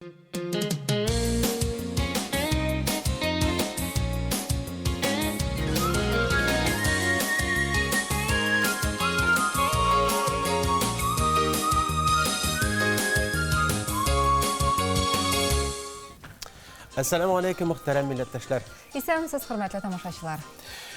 Assalamu alaikum, muhterem milletteşler. Исәнмесез, хөрмәтле тамашачылар.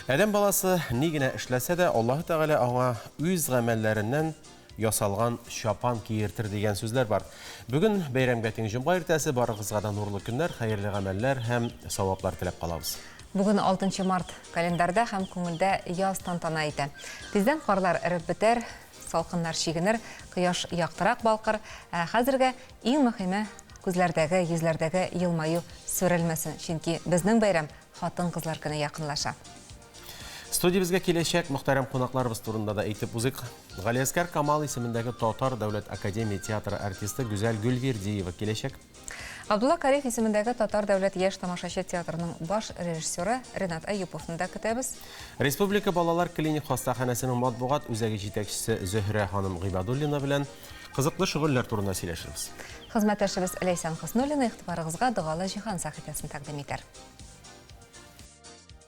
Әдәм баласы ни генә эшләсә дә, Аллаһы Тәгалә аңа үз гамәлләреннән ясалган шапан киертер дигән сүзләр бар. Бүген бәйрәмгә тиң җомга иртәсе, барыгызга да нурлы көннәр, хәерле гамәлләр һәм саваплар теләп калабыз. Бүген 6 март календарда һәм күңелдә яз тантана итә. Тиздән карлар эреп бетәр, салкыннар чигенер, кояш яктырак балкыр. Хәзергә иң мөһиме күзләрдәге, йөзләрдәге елмаю сүрелмәсен, чөнки безнең бәйрәм хатын-кызлар көне якынлаша. Студиябызга киләчәк мөхтәрәм кунакларыбыз турында да әйтеп узыйк. Галиәскәр Камал исемендәге Татар дәүләт академия театры артисты Гүзәл Гөлвердиева киләчәк. Абдулла Кариев исемендәге Татар дәүләт яшь тамашачы театрының баш режиссеры Ренат Әюповны да көтәбез. Республика балалар клиник хастаханәсенең матбугат үзәге җитәкчесе Зөһрә ханым Гыйбадуллина белән кызыклы шөгыльләр турында сөйләшәбез. Хезмәттәшебез Ләйсән Хоснуллина игътибарыгызга догалы җиһан сәхифәсен тәкъдим итәр.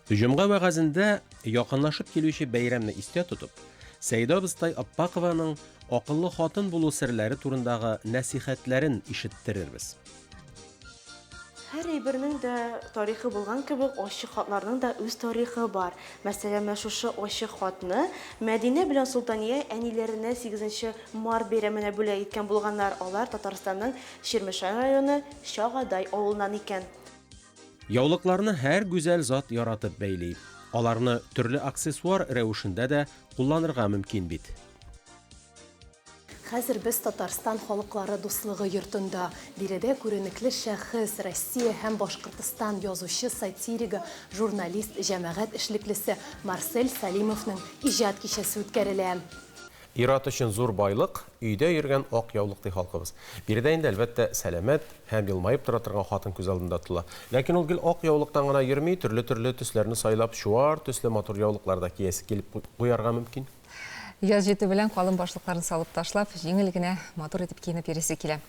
Җомга вәгазендә якынлашып килүче бәйрәмне истә тотып, Сәйдә Быстай Аппакованың акыллы хатын булу серләре турындагы нәсихәтләрен ишеттерербез. Һәр әйбернең дә тарихы булган кебек, ачык хатларның да үз тарихы бар. Мәсәлән, шушы ачык хатны Мәдинә белән Султания әниләренә 8 март бәйрәменә бүләк иткән булганнар. Алар Татарстанның Ширмешан районы Шагадай авылыннан икән. Яулыкларны һәр гүзәл зат яратып бәйли. Аларны төрле аксессуар рәвешендә дә кулланырга мөмкин бит. Хәзер без Татарстан халыклары дуслыгы йортында. Биредә күренекле шәхес, Россия һәм Башкортстан язучы, сатиригы, журналист, җәмәгать эшлеклесе Марсель Салимовның иҗат кичәсе үткәрелә. Ират өчен зур байлык, өйдә йөргән ак яулык ди халкыбыз. Биредә инде әлбәттә сәламәт һәм елмаеп тора торган хатын күз алдында тола. Ләкин ул гел ак яулыктан гына йөрми, төрле төсләрне сайлап, шуар төсле матур яулыкларда киясе килеп куярга мөмкин. Яз җите белән калын башлыкларын салып ташлап, җиңел генә матур итеп киенеп йөрисе килә.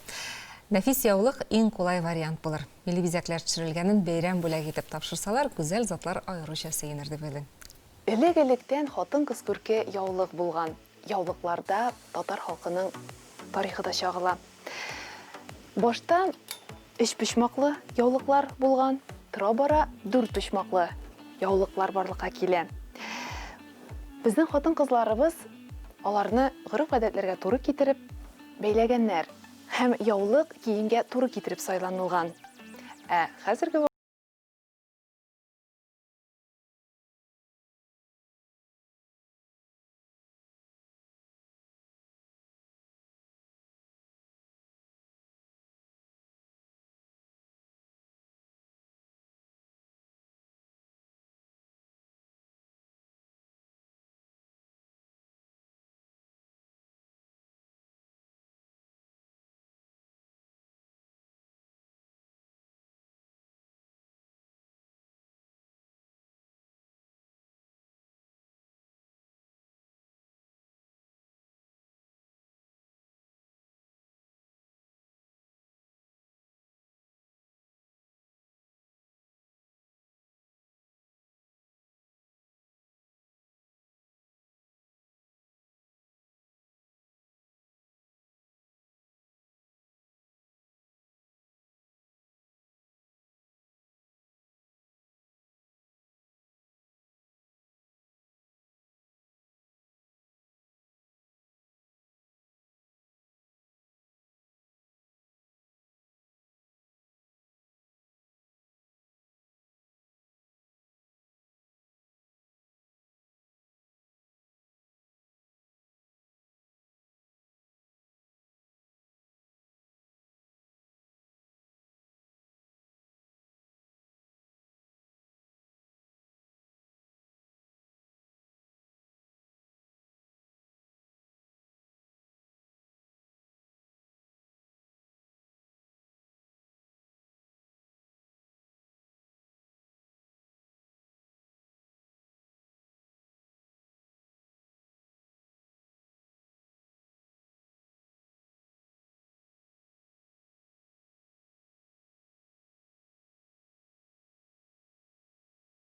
Нәфис яулык иң кулай вариант булыр. Милли бизәкләр төшерелгәнен бәйрәм бүләк итеп тапшырсалар, гүзәл затлар аеруча сөенер дип уйлыйм. Элек-электән хатын-кыз күрке яулык булган. Яулыкларда татар халкының тарихы да чагыла. Башта 3 почмаклы яулыклар булган, тора-бара 4 почмаклы яулыклар барлыкка килә. Безнең хатын-кызларыбыз аларны гореф-гадәтләргә туры китереп бәйләгәннәр һәм яулык киенгә туры китереп сайланылган. Хәзерге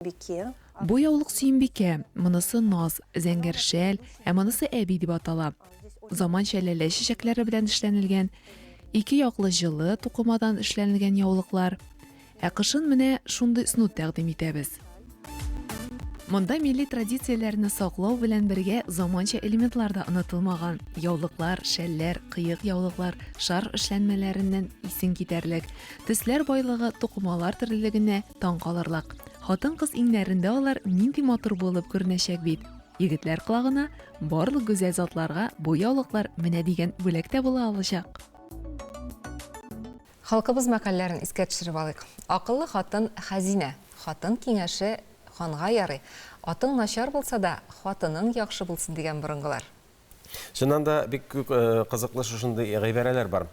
Бу яулык Сөембикә, монысы Наз, Зәңгәр шәл, ә монысы Әби дип атала. Заманча ләлә чәчәкләре белән эшләнелгән, ике яклы җылы тукымадан эшләнелгән яулыклар. Ә кышын менә шундый снуд тәкъдим итәбез. Монда милли традицияләрне саклау белән бергә заманча элементлар да онытылмаган. Яулыклар, шәлләр, кыек яулыклар, шар эшләнмәләреннән исен китәрлек. Төсләр байлыгы тукымалар төрлелегенә таң калырлык. Хатын-кыз иңнәрендә алар нинди матур булып күренәчәк бит. Егетләр колагына барлык гүзәл затларга бу яулыклар менә дигән бүләк тә була алачак. Халкыбыз мәкалләрен искә төшереп алыйк. Акыллы хатын хәзинә, хатын киңәше ханга ярый. Атың начар булса да, хатының яхшы булсын дигән борынгылар. Шуннан да бик күп кызыклы шушындый гыйбарәләр бар.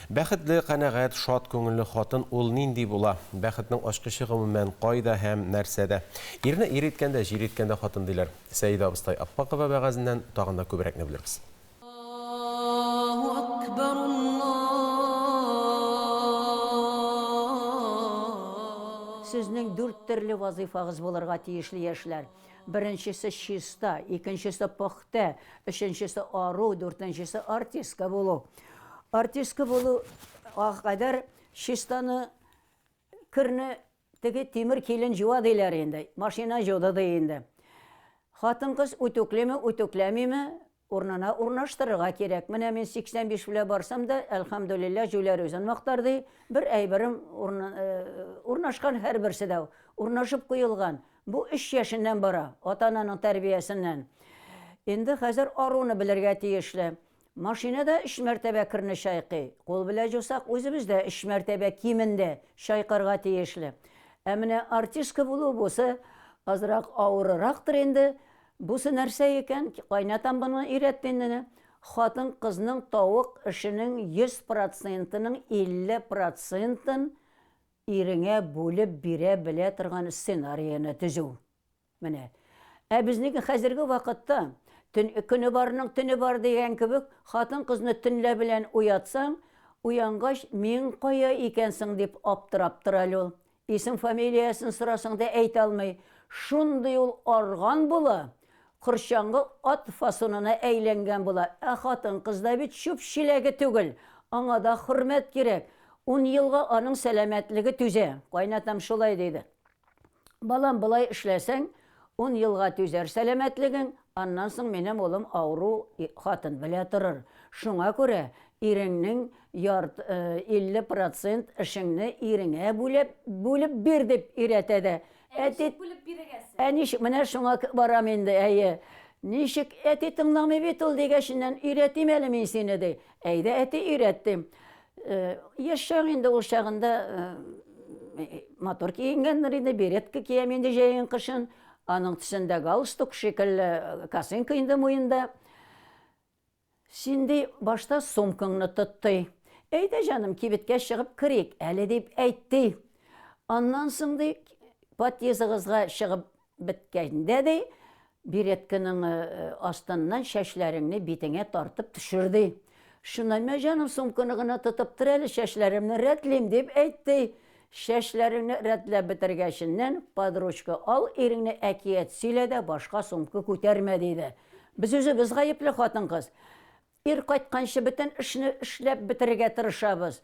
Бәхетле, канәгать, шат күңелле хатын ул нинди була? Бәхетнең ачкычы гомумән кайда һәм нәрсәдә? Ирне иреткәндә, җиреткәндә хатын диләр. Сәйдә абыстай Аппакова бәгазеннән тагын да күбрәкне белербез. Сезнең 4 төрле вазифагыз булырга тиешле яшьләр. Беренчесе чиста, икенчесе пөхтә, өченчесе ару, дүртенчесе артистка булу. Артистка булу кадәр чистаны кирне теге тимер килен җуа диләр инде. Машина җуды ди инде. Хатын-кыз үтүклеме, үтүкләмиме, урнына урнаштырырга кирәк. Менә мин 85 белән барсам да, әлхәмдүлилләh, җүләр үзен мактарды. Бер әйберем урнашкан һәрберсе дә урнашып куелган. Бу 3 яшеннән бара, ата-ананың тәрбиясеннән. Инде хәзер аруны белергә тиешле. Машинада 3 мәртәбә кирне шайкый. Кул белән җусак үзебездә 3 мәртәбә кимендә шайкарга тиешле. Ә менә артистка булу бусы азрак авырырактыр инде. Бусы нәрсә икән? Кайнатам буны өйрәтте. Хатын кызның тавык эшенең 100%-ның 50%-ын иреңә бүлеп бирә белә торган сценарийны төзү. Менә. Ә безнең хәзерге вакытта көне барның төне бар дигән кебек, хатын кызны төнлә белән уятсаң, уянгач мин кая икәнсең дип аптырап тора ул. Исем фамилиясын сорасаң да әйтә алмый. Шундый ул арган була. Кырчаңгы ат фасонына әйләнгән була. Ә хатын кызда бит чүп шиләге түгел. Аңа да хөрмәт кирәк. 10 елга аның сәламәтлеге түзә. Кайнатам шулай диде. Балам булай эшләсәң, 10 елга түзәр сәламәтлегең, аннан соң минем улым авыру хатын белә торыр. Шуңа күрә иреңнең 50% эшеңне иреңә бүлеп бир дип өйрәтә дә. Ничек менә шуңа барам инде, әйе. Ничек әти тыңламый бит ул дигәшеннән өйрәтим әле мин сине ди. Әйдә әти өйрәттем. Яшәң инде ул чагында мотор киенгәннәр инде, беретка киям инде җәен кышын. Аның төсендә галстук шикелле косынка инде муенда. Синди башта сумкаңны тотты. Әйдә җаным, кибеткә чыгып кирик, әле дип әйтте. Аннан соң ди подъездыгызга чыгып биткәндә ди, беретканың астыннан чәчләреңне битеңә тартып төшерде. Шуннан мен җаным сумканы гына тотып тор әле, чәчләремне рәтлим дип әйтте. Чәчләреңне рәтләп бетергәченнән подручка ал, иреңне әкият сөйлә дә башка сумка күтәрмә диде. Без үзебез гаепле хатын-кыз. Ир кайтканчы бөтен эшне эшләп бетергә тырышабыз.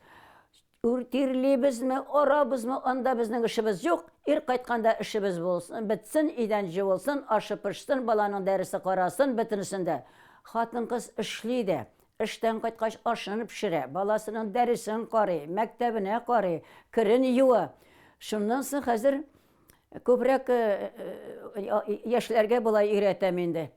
Тирлибезме, арабызмы, анда безнең эшебез юк. Ир кайтканда эшебез булсын, бетсен, идән җылсын, ашы пешсен, баланың дәресе карасын, бөтенсендә. Хатын-кыз эшли дә. Эштән кайткач ашын пешерә, баласының дәресен карый, мәктәбенә карый, кирен юа. Шуннан соң хәзер күбрәк яшьләргә булай өйрәтәм инде.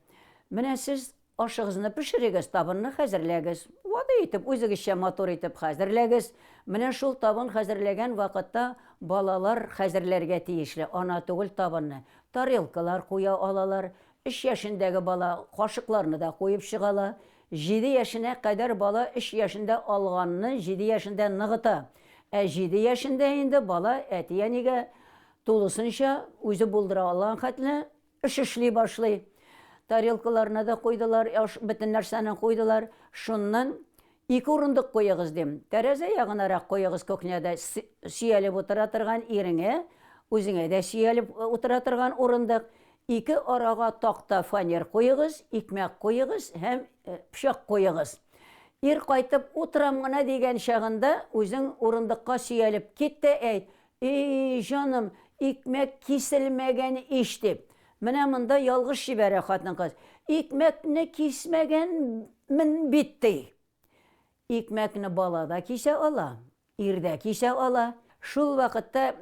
Менә сез ашыгызны пешерегез, табынны хәзерләгез. Вады итеп, үзегезчә матур итеп хәзерләгез. Менә шул табын хәзерләгән вакытта балалар хәзерләргә тиешле, ана түгел табынны. Тарелкалар куя алалар. 3 яшендәге бала кашыкларны да куеп чыгала. 7 яшенә кадәр бала 3 яшендә алганны 7 яшендә ныгыта. 7 яшендә инде бала әти-әнигә тулысынча үзе булдыра алган хәтле эш эшли башлый. Тарелкаларына да куйдылар, бөтен нәрсәне куйдылар. Шуннан 2 урындык куегыз дим. Тәрәзә ягынарак куегыз кухняда сөялеп утыра торган иреңә Үзеңә дә сөялеп утыра торган урындык. 2 арага такта фанер куегыз, икмәк куегыз һәм пычак куегыз. Ир кайтып утырам гына дигән чагында үзең урындыкка сөялеп китте әйт. Эй, җаным, икмәк киселмәгән иш дип. Менә монда ялгыш җибәрә хатын-кыз. Икмәкне кисмәгән мен битти. Икмәкне балада кисә ала, ирдә кисә ала. Шул вакытта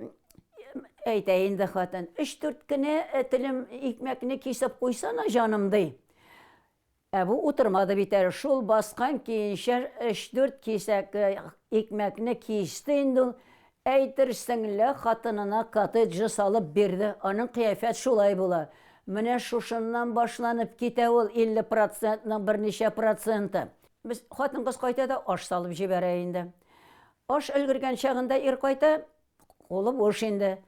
әйтә инде хатын, 3-4 кенә телем икмәкне кисеп куйсана җаным ди. Бу утырмады бит әле. Шул баскан кийинчә 3-4 кисәк икмәкне кисте инде. Әйтерсеңле хатынына коттедж салып бирде. Аның кыяфәт шулай була. Менә шушыннан башланып китә ул 50%-ның берничә проценты. Без хатын-кыз кайта да аш салып җибәрә инде. Аш өлгергән чагында ир кайта, кулы буш инде.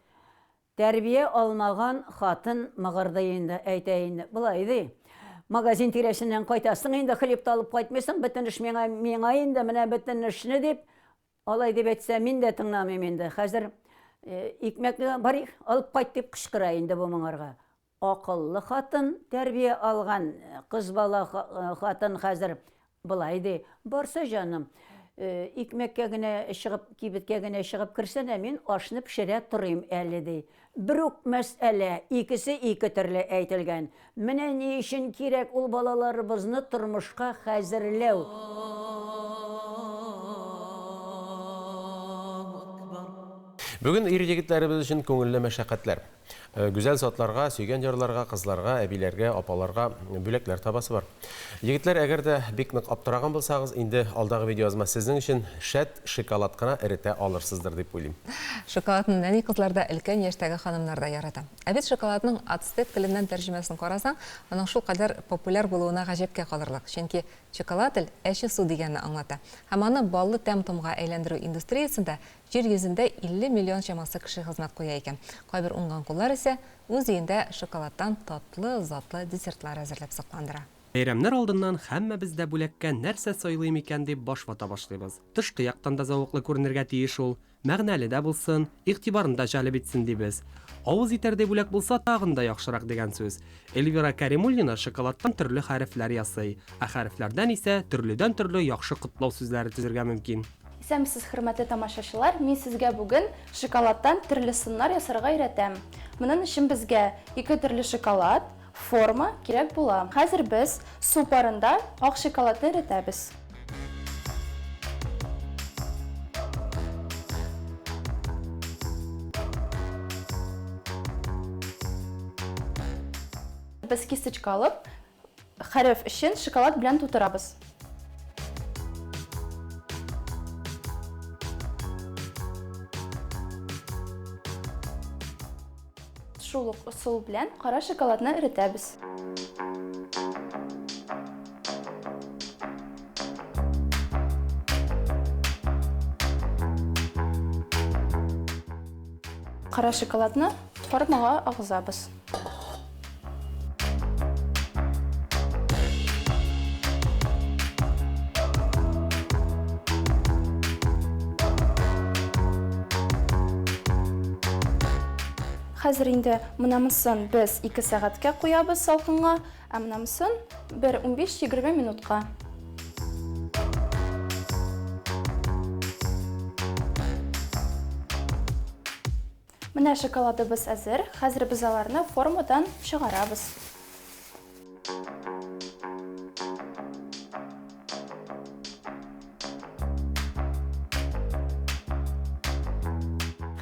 Тәрбия алмаган хатын мыгырды инде, әйтә инде. Булай ди. Магазин тирәсеннән кайтасың инде, хлеб алып кайтмыйсың, бөтен эш миңа инде, менә бөтен эшне дип. Алай дип әйтсә, мин дә тыңламыйм инде. Хәзер икмәкне бар алып кайт дип кычкыра инде бу моңарга. Акыллы хатын, тәрбия алган кыз бала хатын хәзер булай ди. Барса җаным, икмәккә генә чыгып, кибеткә генә чыгып кирсәнә, мин ашны пешерә торыйм әле ди. Бер үк мәсьәлә, икесе ике төрле әйтелгән. Менә ни өчен кирәк ул балаларыбызны тормышка хәзерләү. Бүген ир-егетләребез өчен күңелле мәшәкатьләр. Güzel затларга, сөйгән җырларга, кызларга, әбиләргә, апаларга бүләкләр табасы бар. Егетләр, әгәр дә бик нык аптыраган булсагыз, инде алдагы видеоязма сезнең өчен шәт шоколад кына эретә алырсыздыр дип уйлыйм. Шоколадны нәни кызларда, өлкән яшьтәге ханымнарда ярата. Ә бит шоколадның ацтек теленнән тәрҗемәсен карасаң, аның шул кадәр популяр булуына гаҗәпкә калырлык. Чөнки шоколад тел әче су дигәнне аңлата. Һәм аны баллы тәм-томга әйләндерү индустриясендә җир йөзендә 50 миллион чамасы кеше хезмәт куя икән. Кайбер уңган куллар исә үз өендә шоколадтан татлы, затлы десертлар әзерләп сакландыра. Бәйрәмнәр алдыннан һәммәбез дә бүләккә нәрсә сайлыйм икән дип баш вата башлыйбыз. Тышкы яктан да зауыклы күренергә тиеш ул, мәгънәле дә булсын, игътибарын да җәлеп итсен дибез. Авыз итәрдәй бүләк булса тагын да яхшырак дигән сүз. Эльвира Кәримуллина шоколадтан төрле хәрефләр ясый, ә хәрефләрдән исә төрледән төрле яхшы котлау сүзләре төзергә мөмкин. Исәмсез хөрмәтле тамашачылар, мин сезгә бүген шоколадтан төрле сыннар ясарга өйрәтәм. Моның өчен безгә 2 төрле шоколад, форма кирәк була. Хәзер без су парында ак шоколадны эретәбез. Без кисточка алып, хәреф өчен шоколад белән тутырабыз. Шул сул белән кара шоколадны эретәбез. Кара шоколадны формага агызабыз. Хәзер инде монамысын без 2 сәгатькә куябыз салкынга, ә монамысын 15-20 минутка. Менә шоколадыбыз әзер. Хәзер без аларны формадан чыгарабыз.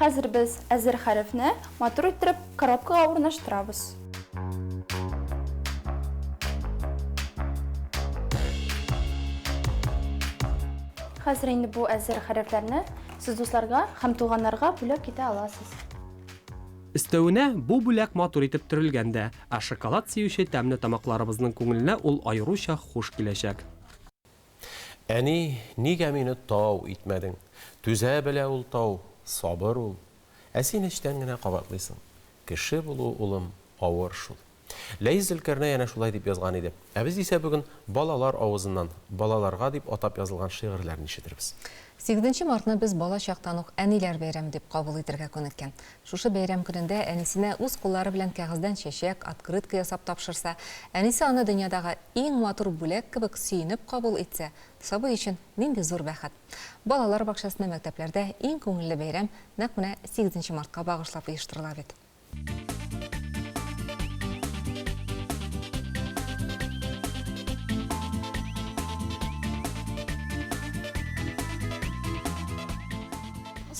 Хәзер без әзер хәрефне матур иттереп коробкага урнаштырабыз. Хәзер инде бу әзер хәрефләрне сез дусларга һәм туганнарга бүләк итә аласыз. Өстәвенә бу бүләк матур итеп төрелгәндә, ә шоколад сөюче тәмле тамакларыбызның күңеленә ул аеруча хуш киләчәк. Әни, нигә мине тау итмәдең? Түзә белә ул тау, сабыр ул. Ә син эчтән генә кабатлыйсың. Кеше булу улым авыр шул. Ләйз Зөлкәрнәй әнә шулай дип язган иде. Ә без исә бүген балалар авызыннан, балаларга дип атап язылган шигырьләрне ишетербез. 8 мартны біз бала шақтан ук әниләр бәйрәме дип кабул итәргә күнеккән. Шушы бәйрәм көнендә әнисенә үз куллары белән кәгазьдән чәчәк, открытка ясап тапшырса, әнисе аны дөньядагы иң матур бүләк кебек сөенеп кабул итсә, сабый өчен нинди зур бәхет. Балалар бакчасында, мәктәпләрдә иң күңелле бәйрәм нәкъ менә 8 мартка багышлап оештырыла бит.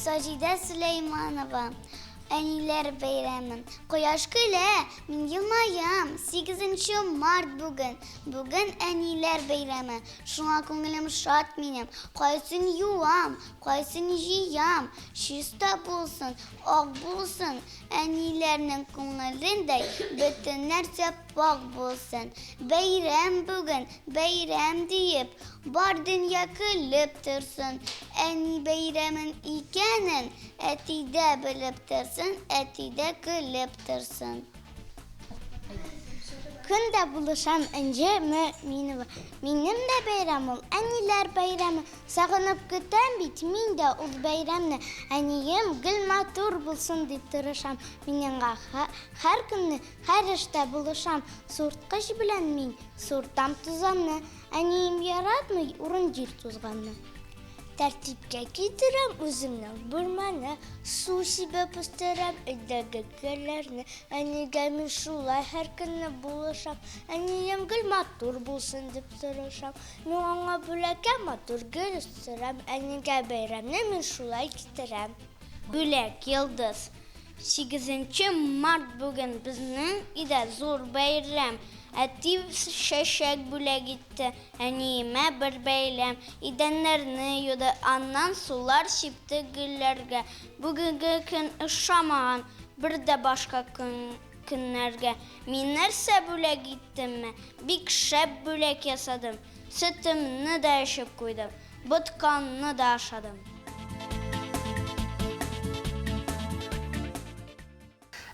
Саҗидә Сөләйманова, әниләр бәйрәме. Кояш көлә, мин елмаям, 8 март бүген. Бүген әниләр бәйрәме. Шуңа күңелем шат минем. Кайсын юам, кайсын җыям. Чиста булсын, ак булсын. Әниләрнең күңелендә бөтен нәрсә пак булсын. Бәйрәм бүген, бәйрәм диеп, бар дөнья көлеп торсын. Әни бәйрәмен икәнен, әти дә белеп торсын, әти дә көлеп торсын. Көндә булышам Энҗе Мөэминова. Минем дә бәйрәм ул, әниләр бәйрәме. Сагынып көтәм бит мин дә ул бәйрәмне. Әнием гел матур булсын дип тырышам. Минеңгә һәр көнне, һәр эштә булышам. Сурткыч белән мин суртам тузанны. Әнием яратмый урын җир тузганны. Тәртипкә китерәм үземнең бүлмәне, су сибеп үстерәм өйдәге гөлләрне. Әнигә мин шулай һәр көнне булышам. Әнием гел матур булсын дип тырышам. Мин аңа бүләккә матур гөл үстерәм. Әнигә бәйрәмне мин шулай китерәм. Бүләк йылдыз. 8 март бүген безнең өйдә зур бәйрәм. Әти чәчәк бүләк итте, әниемә бер бәйләм. Идәннәрне юды, аннан сулар сипте гөлләргә. Бүгенге көн ошамаган, бер дә башка көннәргә. Мин нәрсә бүләк иттемме? Бик шәп бүләк ясадым. Сөтемне дә эчеп куйдым, ботканны да ашадым.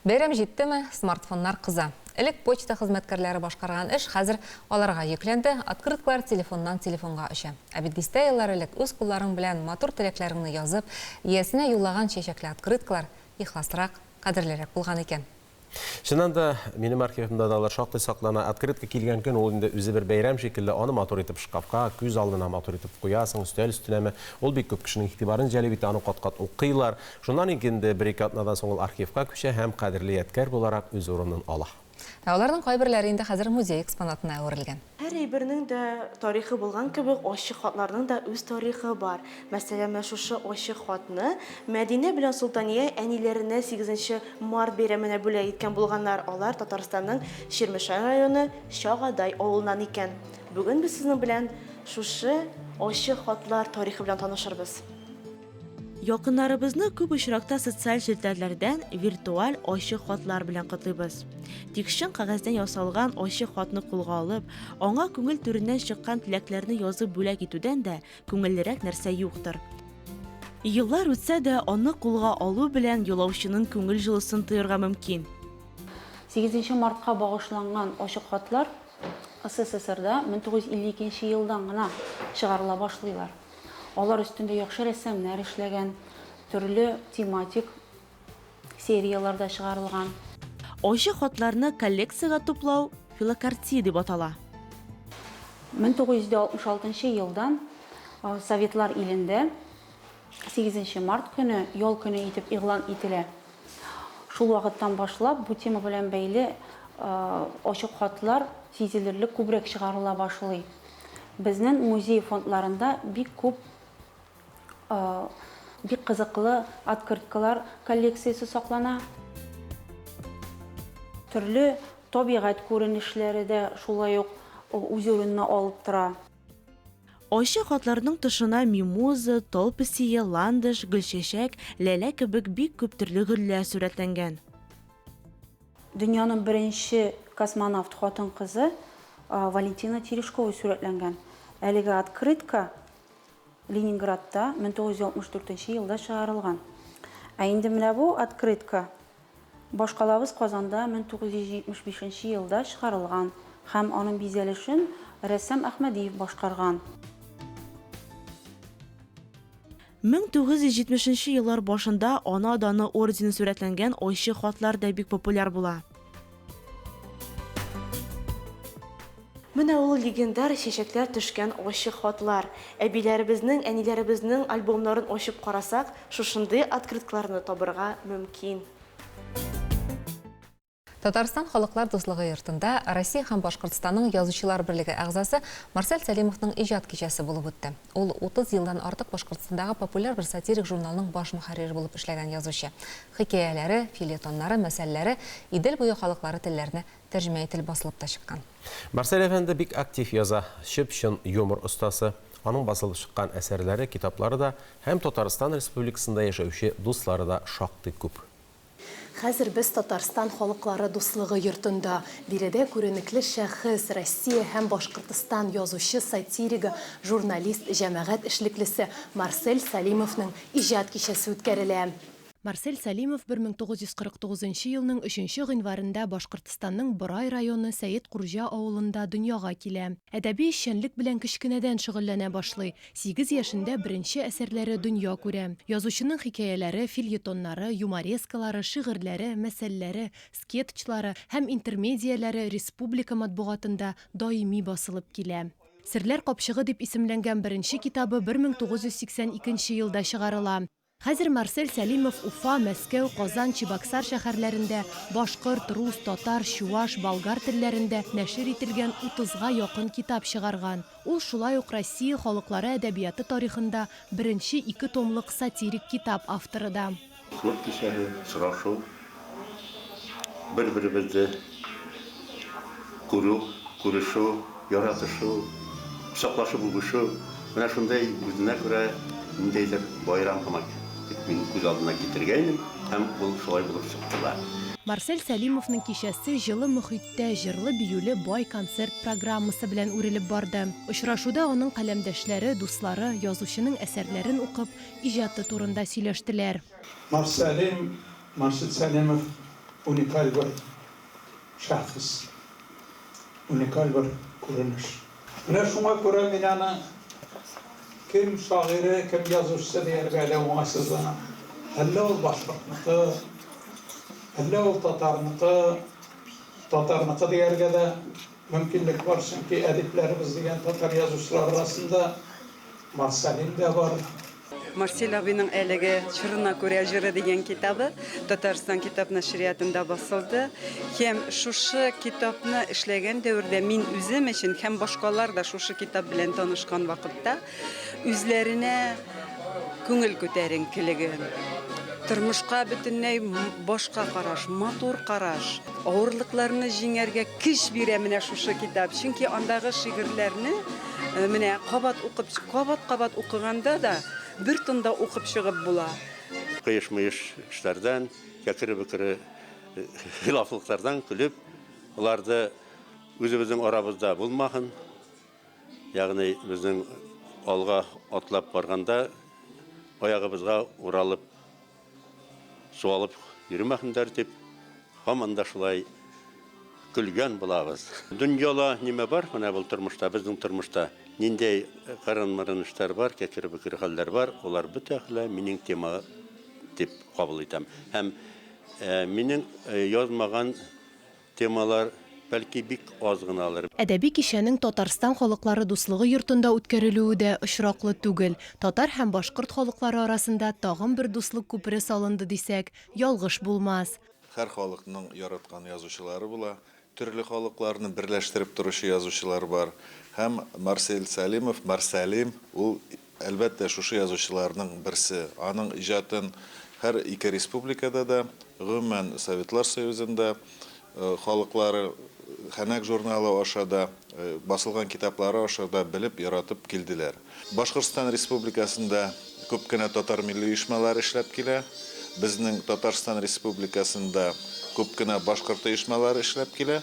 Бәйрәм җиттеме, смартфоннар кыза. Элек почта хезмәткәрләре башкарган эш хәзер аларга йөкләнде, открыткалар телефоннан телефонга оча. Ә бит 10 еллар элек үз кулларың белән матур теләкләреңне язып, иясенә юллаган чәчәкле открыткалар ихласрак, кадерлерәк булган икән. Шуннан да минем архивымда да алар шактый саклана. Открытка килгән көн ул инде үзе бер бәйрәм шикелле, аны матур итеп шкафка, күз алдына матур итеп куясың, өстәл өстенәме. Ул бик күп кешенең игътибарын җәлеп итә, аны кат-кат укыйлар. Шуннан инде бер-ике атнадан соң ул архивка күчә һәм кадерле ядкар буларак үз урынын ала. Аларның кайберләре инде хәзер музей экспонатына әверелгән. Һәр әйбернең дә тарихы булган кебек, ачык хатларның да үз тарихы бар. Мәсәлән, шушы ачык хатны Мәдинә белән Султания әниләренә 8 март бәйрәменә бүләк иткән булганнар. Алар Татарстанның Ширмешай районы Шагадай авылыннан икән. Бүген без сезнең белән шушы ачык хатлар тарихы белән танышырбыз. Якыннарыбызны күп очракта социаль челтәрләрдән виртуаль ачык хатлар белән котлыйбыз. Тик чын кәгазьдән ясалган ачык хатны кулга алып, аңа күңел түреннән чыккан теләкләрне язып бүләк итүдән дә күңеллерәк нәрсә юктыр. Еллар үтсә дә аны кулга алу белән юлаучының күңел җылысын тоярга мөмкин. 8 мартка багышланган ачык хатлар СССРда 1952 елдан гына чыгарыла башлыйлар. Алар өстендә яхшы рәсемнәр эшләгән, төрле тематик серияларда чыгарылган. Ачык хатларны коллекцияга туплау филокартия дип атала. 1966 елдан Советлар илендә 8 март көне ял көне итеп игълан ителә. Шул вакыттан башлап бу тема белән бәйле ачык хатлар сизелерлек күбрәк чыгарыла башлый. Безнең музей фондларында бик кызыклы открыткалар коллекциясе саклана. Төрле табигать күренешләре дә шулай ук үз урынына алып тора. Ачык хатларның тышына мимоза, толпесия, ландыш, гөлчәчәк, ләлә кебек бик күп төрле гөлләр сурәтләнгән. Дөньяның беренче космонавт хатын кызы Валентина Терешкова сурәтләнгән. Әлеге открытка Ленинградта 1964 елда чыгарылган. Ә инде менә бу открытка башкалабыз Казанда 1975 елда чыгарылган һәм аның бизәлешен Рәссам Әхмәдиев башкарган. 1970 еллар башында ана даны ордены сурәтләнгән айчы хатлар да бик популяр була. Менә ул легендар чәчәкләр төшкән айчы хатлар. Әбиләребезнең, әниләребезнең альбомнарын ачып карасак, шушындый открыткаларны табырга мөмкин. Татарстан халыклар дуслыгы йортында Россия һәм Башкортстанның язучылар берлеге әгъзасы Марсель Сәлимовның иҗат кичәсе булып үтте. Ул 30 елдан артык Башкортстандагы популяр бер сатирик журналның баш мөхәррире булып эшләгән язучы. Хикәяләре, фельетоннары, мәсьәләләре Идел буе халыклары телләренә тәрҗемә ителеп басылып та чыккан. Марсель әфәнде бик актив яза, чып-чын юмор остасы. Аның басылып чыккан әсәрләре, китаплары да һәм Татарстан Республикасында яшәүче дуслары да шактый күп. Хәзер без Татарстан халыклары дуслыгы йортында. Биредә күренекле шәхес, Россия һәм Башкортстан язучы, сатиригы, журналист, җәмәгать эшлеклесе Марсель Сәлимовның иҗат кичәсе үткәрелә. Марсель Сәлимов 1949 елның 3 гыйнварында Башкортстанның Борай районы Сәйет Куржа авылында дөньяга килә. Әдәби эшчәнлек белән кечкенәдән шөгыльләнә башлый. 8 яшендә беренче әсәрләре дөнья күрә. Язучының хикәяләре, фельетоннары, юморескалары, шигырьләре, мәсьәләләре, скетчлары һәм интермедияләре республика матбугатында даими басылып килә. Серләр капчыгы дип исемләнгән беренче китабы 1982 елда чыгарыла. Хәзер Марсель Сәлимов Уфа, Мәскәү, Казан, Чебоксар шәһәрләрендә башкорт, рус, татар, чуаш, болгар телләрендә нәшер ителгән 30-га якын китап чыгарган. Ул шулай ук Россия халыклары әдәбияты тарихында беренче 2 томлык сатирик китап авторы да. Клуб кичәһе, сорашу, бер-беребезне күрү, күрешү, яратышу, саклашу булышу, менә шундай үзенә күрә ниндәйдер байрам кымак. Мин күз алдына китергәйнем, һәм ул шулай булып чыкты. Марсель Сәлимовның кичәсе җылы мөхиттә җырлы биюле бай концерт программасы белән үрелеп барды. Очрашуда аның каләмдәшләре, дуслары язучының әсәрләрен укып, иҗаты турында сөйләштеләр. Марсель Сәлимов уникаль бер шәхес. Уникаль бер күренеш. Менә шуңа күрә мин аны kim şairi, kim yazıcısı diye oңайсызлана. Әллә ул башкортныкы, әллә ул татарныкы дияргә дә мөмкинлек бар, чөнки әдипләребез дигән татар язучылар арасында Марсель дә бар. Марсель абыйның әлеге «Чырына күрә җыры» дигән китабы Татарстан китап нәшриятында басылды. Һәм шушы китапны эшләгән дәврдә мин үзем өчен һәм башкалар да шушы китап белән танышкан вакытта үзләренә күңел күтәренкелеген, тормышка бөтенләй башка караш, матур караш, авырлыкларны җиңәргә көч бирә менә шушы китап. Чөнки андагы шигырьләрне менә кабат укыганда да бер тында укып чыгып була. Кыйыш-мыйыш эшләрдән, кәкере-бекере хилафлыклардан көлеп, уларда үзебезнең арабызда булмаган, ягъни безнең алга атлап барганда аягыбызга уралып, суалып йөрмәһендәр дип, һаман да шулай көлгән булабыз. Дөньяла нимә бар, менә бу тормышта, безнең тормышта ниндәй кырын-мырын эшләр бар, кәкере-бекере хәлләр бар, улар бөтәһле минең тема дип кабул итәм. Һәм минең язмаган темалар бәлки бик аз гыналар. Әдәби кичәнең Татарстан халыклары дуслыгы йортында үткәрелүе дә очраклы түгел. Татар һәм башкорт халыклары арасында тагын бер дуслык күпере салынды дисәк, ялгыш булмас. Һәр халыкның яраткан язучылары була, төрле халыкларны берләштереп торучы язучылар бар. Һәм Марсель Сәлимов, Марсәлим, ул әлбәттә шушы язучыларның берсе. Аның иҗатын һәр ике республикада да, гомумән Советлар Союзында халыклары Хәнәк журналы ашада, басылган китаплары ашада белеп, яратып килделәр. Башкортстан Республикасында күп кенә татар милли оешмалар эшләп килә. Безнең Татарстан Республикасында күп кенә башкорт оешмалары эшләп килә.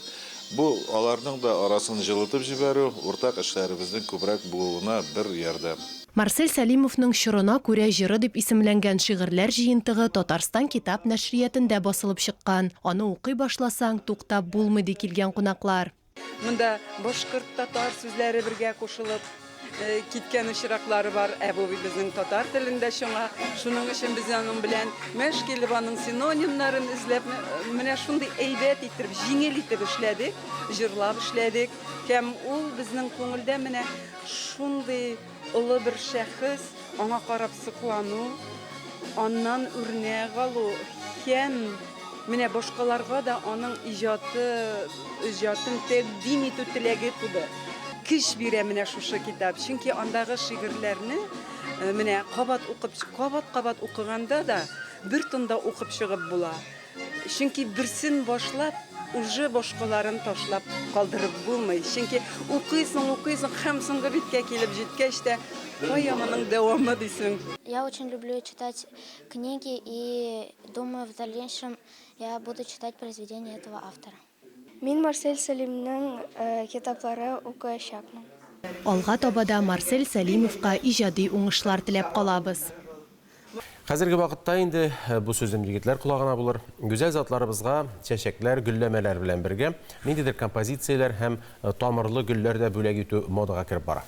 Бу аларның да арасын җылытып җибәрү, уртак эшләребезнең күбрәк булуына бер ярдәм. Марсель Сәлимовның «Чырына күрә җыры» дип исемләнгән шигырьләр җыентыгы Татарстан китап нәшриятында басылып чыккан. Аны укый башласаң, туктап булмый ди килгән кунаклар. Монда башкорт татар сүзләре бергә кушылып, киткән очраклары бар. Бу безнең татар телендә шуңа. Шуның өчен без аның белән мәш килеп аның синонимнарын эзләп, менә шундый әйбәт итеп, җиңел итеп эшләдек, җырлап эшләдек. Һәм ул безнең күңелдә менә шундый олы бер шәхес, аңа карап соклану, аннан үрнәк алу, һәм менә башкаларга да аның иҗатын тәкъдим итү теләге туды. Көч бирә менә шушы китап. Чөнки андагы шигырьләрне менә кабат укыганда да бер тында укып чыгып була. Чөнки берсен башлап, уже башкаларын ташлап калдырып булмый. Чөнки укыйсың, һәм соңгы биткә килеп җиткәч тә, кая моның дәвамы дисең. Я очень люблю читать книги и думаю, в дальнейшем я буду читать произведения этого автора. Мин Марсель Сәлимнең китаплары укыячакмын. Алга табада Марсель Сәлимовка иҗади уңышлар теләп калабыз. Хәзерге вакытта инде бу сүзем егетләр колагына булыр. Гүзәл затларыбызга чәчәкләр, гөлләмәләр белән бергә ниндидер композицияләр һәм тамырлы гөлләр дә бүләк итү модага кирип бара.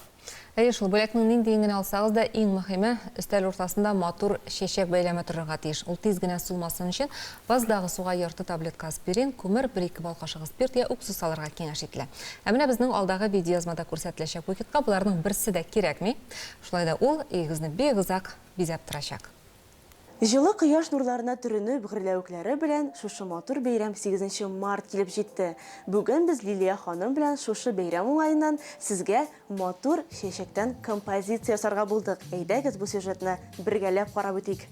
Шул бүләкнең ниндиен генә алсагыз да, иң мөһиме, өстәл уртасында матур чәчәк бәйләме торырга тиеш. Ул тиз генә сулмасын өчен баздагы суга ярты таблетка аспирин, күмер, 1-2 бал кашыгы спирт я уксус алырга киңәш ителә. Ә менә безнең алдагы видеоязмада күрсәтеләчәк пакетка буларның берсе дә кирәкми. Шулай да ул игезне бик озак бизәп торачак. Җылы кояш нурларына төренеп, гөрләвекләре белән шушы матур бәйрәм 8 март килеп җитте. Бүген без Лилия ханым белән шушы бәйрәм уңаеннан сезгә матур чәчәктән композиция ясарга булдык. Әйдәгез бу сюжетны бергәләп карап үтик.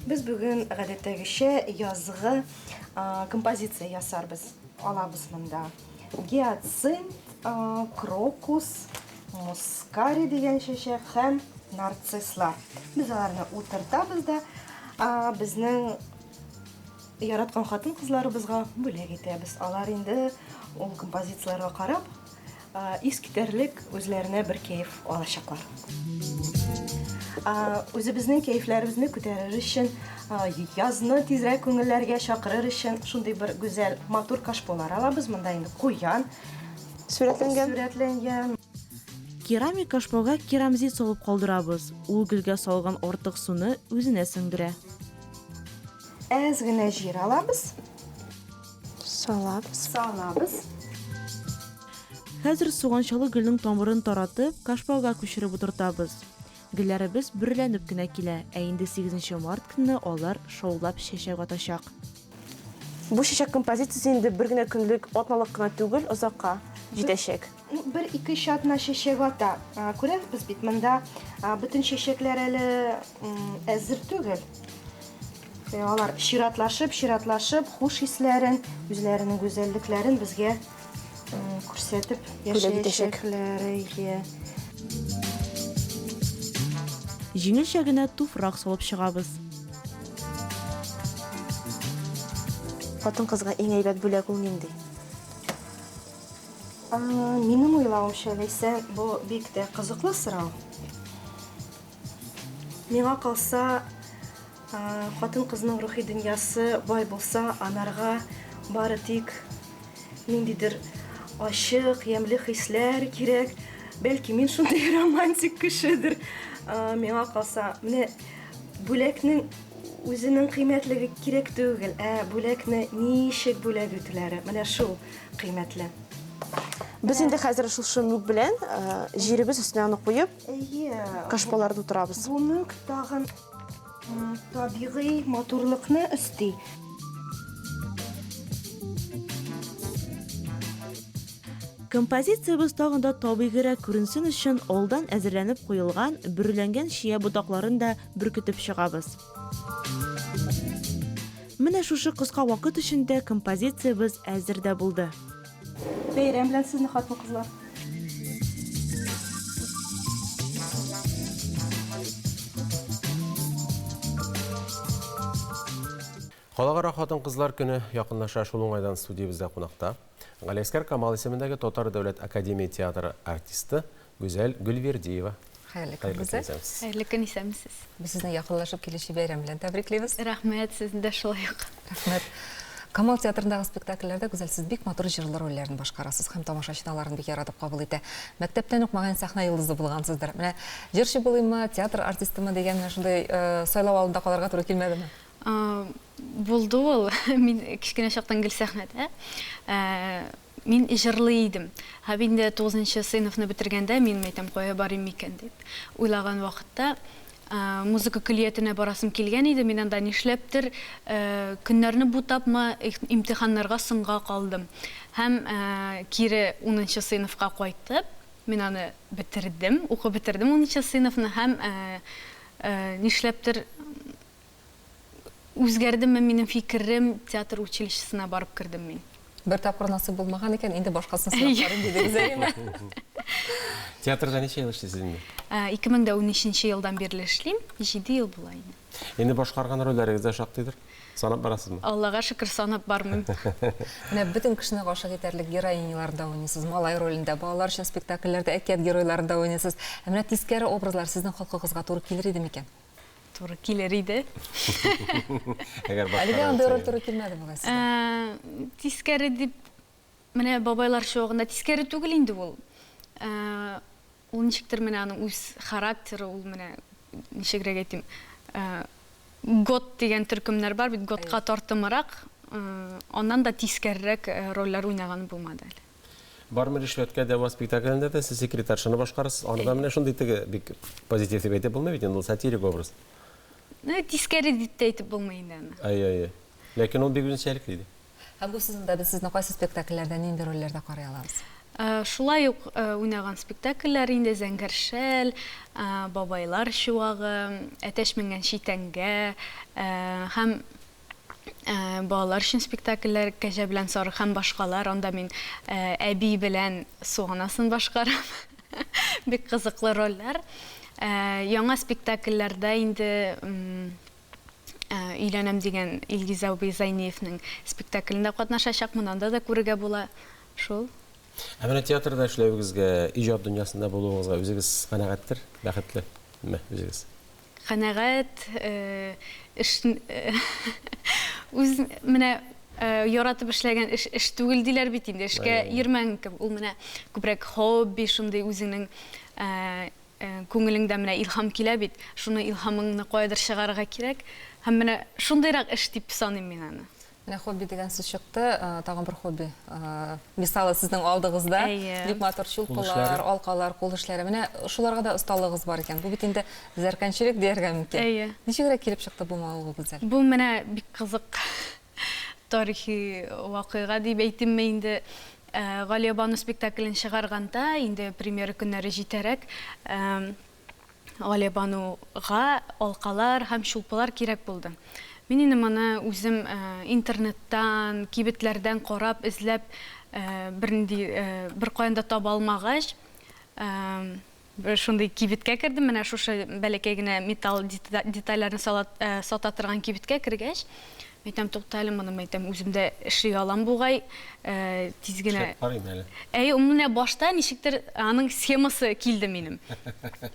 Без бүген гадәттәгечә язгы композиция ясарбыз. Алабыз монда гиацинт, крокус, мускари дигән чәчәк һәм нарцисслар. Без аларны утыртабыз да, безнең яраткан хатын-кызларыбызга бүләк итәбез. Алар инде ул композицияларга карап, искитерлек үзләренә бер кайф алачаклар. Үзебезнең кайфларыбызны күтәрер өчен, язны тизрәк күңелләргә чакырыр өчен шундый бер гүзәл матур кашпалар алабыз. Монда инде куян сүрәтләнгән. Керамик кашпауга керамзит салып калдырабыз. Ул гөлгә салган артык суны үзенә сеңдерә. Әз генә җир алабыз. Салабыз. Хәзер суганчалы гөлнең тамырын таратып, кашпауга күчереп утыртабыз. Гөлләребез бүрләнеп кенә килә, ә инде 8 март көнне алар шаулап чәчәк атачак. Бу чәчәк композициясе инде бер генә көнлек атналык кына түгел, озакка җитәчәк. 1-2 чатна чәчәк ата. Күрәбез бит монда бөтен чәчәкләр әле әзер түгел. Алар чиратлашып, хуш хисләрен, үзләренең гүзәллекләрен безгә күрсәтеп яшәячәкләре. Җиңелчә генә туфрак салып чыгабыз. Хатын-кызга иң әйбәт бүләк ул нинди? Минем уйлавымча, Ләйсән, бу бик тә кызыклы сорау. Миңа калса, хатын-кызның рухи дөньясы бай булса, анарга бары тик ниндидер ачык, ямьле хисләр кирәк. Бәлки мин шундый романтик кешедер. Миңа калса, менә бүләкнең үзенең кыйммәтлеге кирәк түгел, бүләкне ничек бүләк итүләре, менә шул кыйммәтле. Без инде хәзер шушы мүк белән җиребез өстенә аны куеп, кашпаларда утырабыз. Бу мүк тагын табигый матурлыкны өсти. Композициябыз тагын да табигырак күренсен өчен алдан әзерләнеп куелган бүрләнгән чия ботакларын да бүркетеп чыгабыз. Менә шушы кыска вакыт эчендә композициябыз әзер дә булды. Бәйрәм белән сезне, хатын-кызлар. Халыкара хатын-кызлар көне якынлаша, шул уңайдан студиябызда кунакта Галиәскәр Камал исемендәге Татар дәүләт академия театры артисты Гүзәл Гөлвердиева. Хәерле көн, Гүзәл. Хәерле көн, исәнмесез. Без сезне якынлашып килүче бәйрәм белән тәбриклибез. Рәхмәт, сезне дә шулай ук. Рәхмәт. Камал театрындағы спектакльләрдә гүзәл сез бик матур җырлы рольләрен башкарасыз һәм тамашачы аларын бик яратып кабул итә. Мәктәптән ук мәгән сәхнә йолдызы булгансыздыр. Менә җырчы булыймы, театр артистымы дигән менә шундай сайлау алдында калырга туры килмәдеме? Булды ул. Мин кичкенә чактан гел сәхнәдә. Мин җырлый идем. Һәм инде 9нчы сыйныфны бетергәндә мин әйтәм кая барыйм микән дип уйлаган вакытта музыка көллиятенә барасым килгән иде. Мин анда нишләптер көннәрне бутапмы имтиханнарга соңга калдым. Һәм кире 10нчы сыйныфка кайтып, мин аны бетердем, укып бетердем 10нчы сыйныфны һәм нишләптер үзгәрдеме минем фикерем, театр училищесына барып кирдем мин. Бер тапкыр насыйп булмаган икән, инде башкасын сынап дидегез әйме? Театрда ничә ел эшлисез инде? 2013 елдан бирле эшлим, 7 ел була инде. Инде башкарган рольләрегез дә шактыйдыр. Санап барасызмы? Аллага шөкер санап бармыйм. Менә бөтен кешене гашык итәрлек героиняларда уйныйсыз, малай ролендә, балалар өчен спектакльләрдә әкият геройларында уйныйсыз. Менә тискәре образлар сезнең халкыгызга туры килер иде микән? Туры килер иде. Әлегә андый роль туры килмәде бугай сезгә. Тискәре дип менә бабайлар шугында тискәре түгел инде ул. Ул ничектер менә аның үз характеры, ул менә ничегрәк әйтим. Гот дигән төркемнәр бар бит, готка тартымрак, аннан да тискәррәк рольләр уйнаган булмады әле. Бармы ришвәткә дәва спектаклендә дә сез секретаршаны башкарасыз. Аны да менә шундый теге бик позитив дип әйтеп булмый бит, ул сатирик образ. Тискәре дип әйтеп булмый инде аны. Ай. Ләкин ул бик үзенчәлекле иде. Һәм бу сезнең дә сезне кайсы спектакльләрдә нинди рольләрдә карый алабыз? Шулай ук уйнаган спектакльләр инде Зәңгәршәл, Бабайлар чуагы, Әтәш менгән читәнгә һәм балалар өчен спектакльләр Кәҗә белән Сарык һәм башкалар. Анда мин әби белән сугынасын башкарам. Бик кызыклы рольләр. Яңа спектакльләрдә инде Өйләнәм дигән Илгиз Зайниевның спектаклендә катнашачакмын, анда да күрергә була. Шул. Менә театрда эшләвегезгә, иҗат дөньясында булуыгызга үзегез канәгатьтер, бәхетлеме үзегез? Канәгать, үз менә яратып эшләгән эш түгел диләр бит инде. Эшкә йөрмәгән кебек. Ул менә күбрәк хобби, шундый үзеңнең күңелеңдә менә илһам килә бит. Шуны илһамыңны кайдыр чыгарырга кирәк. Һәм менә шундыйрак эш дип саныйм мин аны. Менә хобби дигән сүз чыкты, тагын бер хобби. Мисалы сезнең алдыгызда бик матур чулпылар, алкалар, кул эшләре. Менә шуларга да осталыгыз бар икән. Бу бит инде зәркәнчелек дияргә мөмкин. Ничегрәк килеп чыкты бу мавыгы гүзәл? Бу менә бик кызык тарихи вакыйга дип әйтим мен инде. Галия Бану спектаклен чыгарганда инде премьера көннәре җитәрәк. Галия Бануга алкалар һәм чулпылар кирәк булды. Мин инде моны үзем интернеттан, кибетләрдән карап, эзләп, бер кайында таба алмагач, шундый кибеткә кирдем, менә шушы бәләкәй генә металл детальләрне сата торган кибеткә кергәч, әйтәм, туктале, моны әйтәм, үземдә эшли алам бугай, тиз генә. Ул менә башта ничектер аның схемасы килде минем.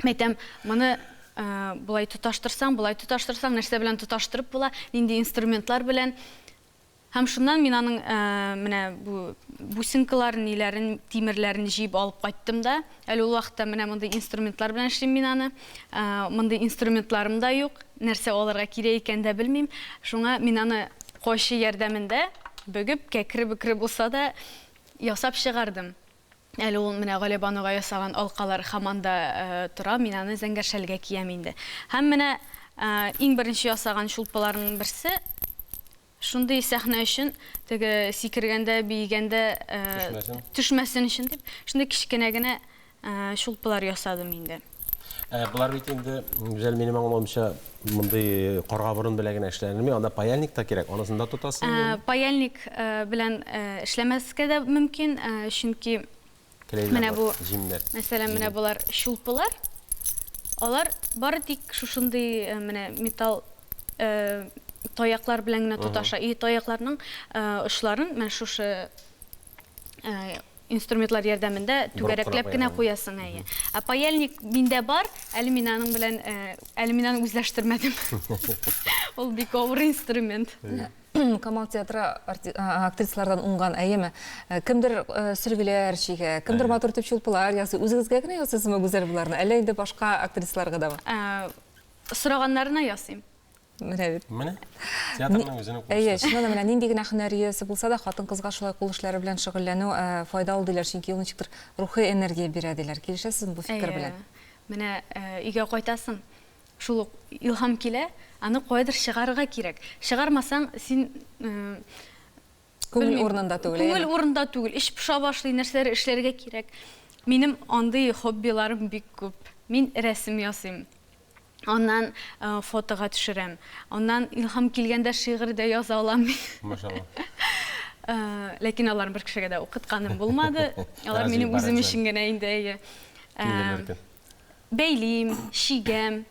Әйтәм, моны булай тоташтырсаң, нәрсә белән тоташтырып була, нинди инструментлар белән. Һәм шуннан мин аның менә бу бусинкаларын, ниләрен, тимерләрен җыеп алып кайттым да. Әле ул вакытта менә мондый инструментлар белән эшлим мин аны. Мондый инструментларым да юк. Нәрсә алырга кирәк икән дә белмим. Шуңа мин аны кайшы ярдәмендә бөгеп, кәкре-бөкре булса да ясап чыгардым. Әле ул менә Галия Бануга ясаган алкалар һаманда тора, мин аны Зәңгәршәлгә киям инде. Һәм менә иң беренче ясаган шулпаларның берсе шундый сәхнә өчен, теге сикергәндә, биегәндә төшмәсен өчен дип, шундый кичкенә генә шулпалар ясадым инде. Булар бит инде гүзәл минем аңламыйча мондый карга борын белән генә эшләнми, анда паяльник та кирәк, анысын да тотасың. Паяльник белән эшләмәскә дә мөмкин, чөнки менә бу җимнәр. Мәсәлән, менә булар шулпылар. Алар бары тик шушындый менә металл таяклар белән генә тоташа. Таякларның очларын менә шушы инструментлар ярдәмендә түгәрәкләп кенә куясың. Паяльник миндә бар, әле мин аның белән үзләштермәдем. Ул бик авыр инструмент. Камал театры актрисалардан уңған әйеме, кімдір сүргілер шеге, кімдір матур тіп шулпылар, ясы өзіңізге кіне ясысымы гүзел бұларына, әлі енді башқа актрисаларға да ма? Сұрағандарына ясым. Міне бет. Міне? Театрның өзінің Әйе, шынаны міне, нендеген ақынар иесі болса да, қатын қызға шылай қол ішлері білән шығыллену файдалы дейлер, шенки оны чықтыр рухи энергия береділер. Келішесіз бұл фикір білән? Міне, үйге қойтасың, шул илхам келе, аны қойдыр шығарға керек. Шығармасаң, сен... Көңіл орнында түгіл. Көңіл орнында түгіл. Іш пұша башлы нәрселер ішлерге керек. Менің андай хоббиларым бик көп. Мен рәсім ясым. Ondan fotoğa düşürəm. Ondan ilham келгәндә şiir də yaza alam. Maşallah. Lakin алар бер кешегә дә укытканым булмады. Алар минем үзем өчен генә инде. Бәйлим, шигәм.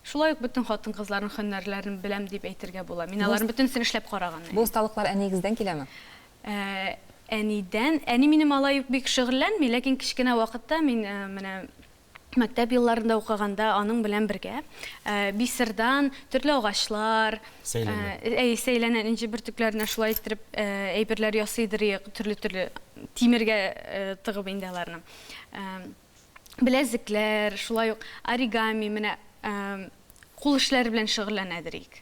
Шулай ук бүтән хатын кызларның һөнәрләрен беләм дип әйтергә була. Мин аларның бөтенсен эшләп караганмын. Бу осталыклар әнигездән киләме? Әнидән, әни минем алай ук бик шөгыльләнми, ләкин кичкенә вакытта мин менә мәктәп елларында укыганда аның белән бергә бисырдан төрле агачлар, сәйләнә инҗе бөртекләренә шулай итеп әйберләр ясыйдыр, төрле тимергә тыгып инде аларны. Беләзекләр, шулай ук оригами, менә кул эшләре белән шөгыльләнәдерик.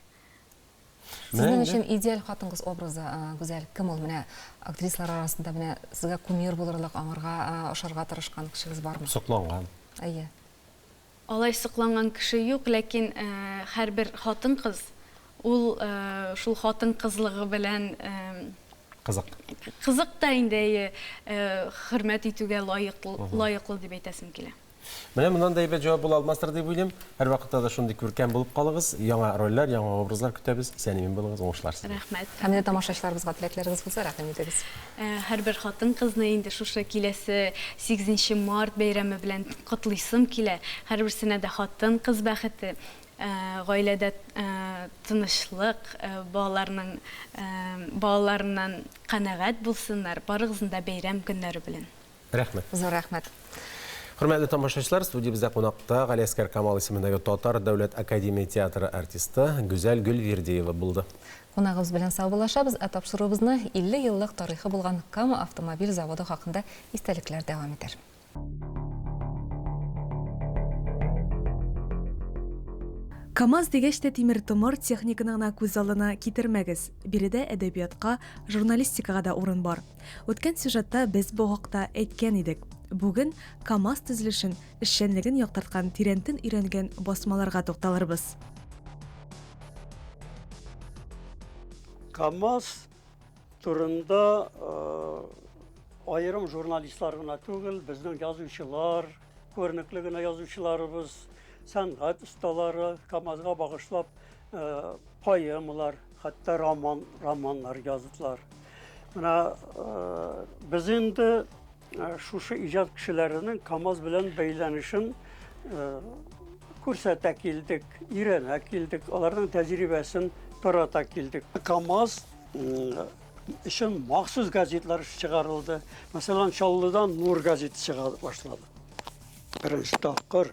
Сезнең өчен идеаль хатын-кыз образы гүзәл кем ул? Менә актрисалар арасында менә сезгә кумир булырлык, аңарга ошарга тырышкан кешегез бармы? Сокланган. Әйе. Алай сокланган кеше юк, ләкин һәрбер хатын-кыз ул шул хатын-кызлыгы белән кызык та инде хөрмәт итүгә лаеклы дип әйтәсем килә. Менә моннан да әйбәт җавап була алмастыр дип уйлыйм. Һәр вакытта да шундый күркәм булып калыгыз. Яңа рольләр, яңа образлар көтәбез. Сәлимин булыгыз, уңышларсыз. Рәхмәт. Һәм дә тамашачыларыбызга теләкләрегез булса, рәхмәт итегез. Һәрбер хатын-кызны инде шушы киләсе 8 март бәйрәме белән котлыйсым килә. Һәрберсенә дә хатын-кыз бәхете, гаиләдә тынычлык, балаларыннан канәгать булсыннар. Барыгызны да бәйрәм көннәре белән. Рәхмәт. Зур рәхмәт. Хөрмәтле тамашачылар, студиябездә кунакта Галиәскәр Камал исемендәге Татар дәүләт академия театры артисты Гүзәл Гөлвердиева булды. Кунагыбыз белән саубуллашабыз, тапшыруыбызны 50 еллык тарихы булган Кама автомобиль заводы хакында истәлекләр дәвам итәр. КамАЗ дигәч тә тимер томыр техниканың күз алына китермәгез. Биредә әдәбиятка, журналистикага да урын бар. Үткән сюжетта без бу хакта әйткән идек. Бүген КамАЗ төзелешен, эшчәнлеген яктырткан, тирәнтен өйрәнгән басмаларга тукталырбыз. КамАЗ турында айрым журналистлар гына түгел, безнең язучылар, күренекле генә язучыларыбыз, сәнгать осталары КамАЗга багышлап поэмалар, хәтта романнар яздылар. Менә без инде шушы иҗат кешеләренең КамАЗ белән бәйләнешен күрсәтә килдек, өйрәнә килдек, аларның тәҗрибәсен тарата килдек. КамАЗ өчен махсус газетлар чыгарылды. Мәсәлән, Чаллыдан Нур газеты чыга башлады. Беренче тапкыр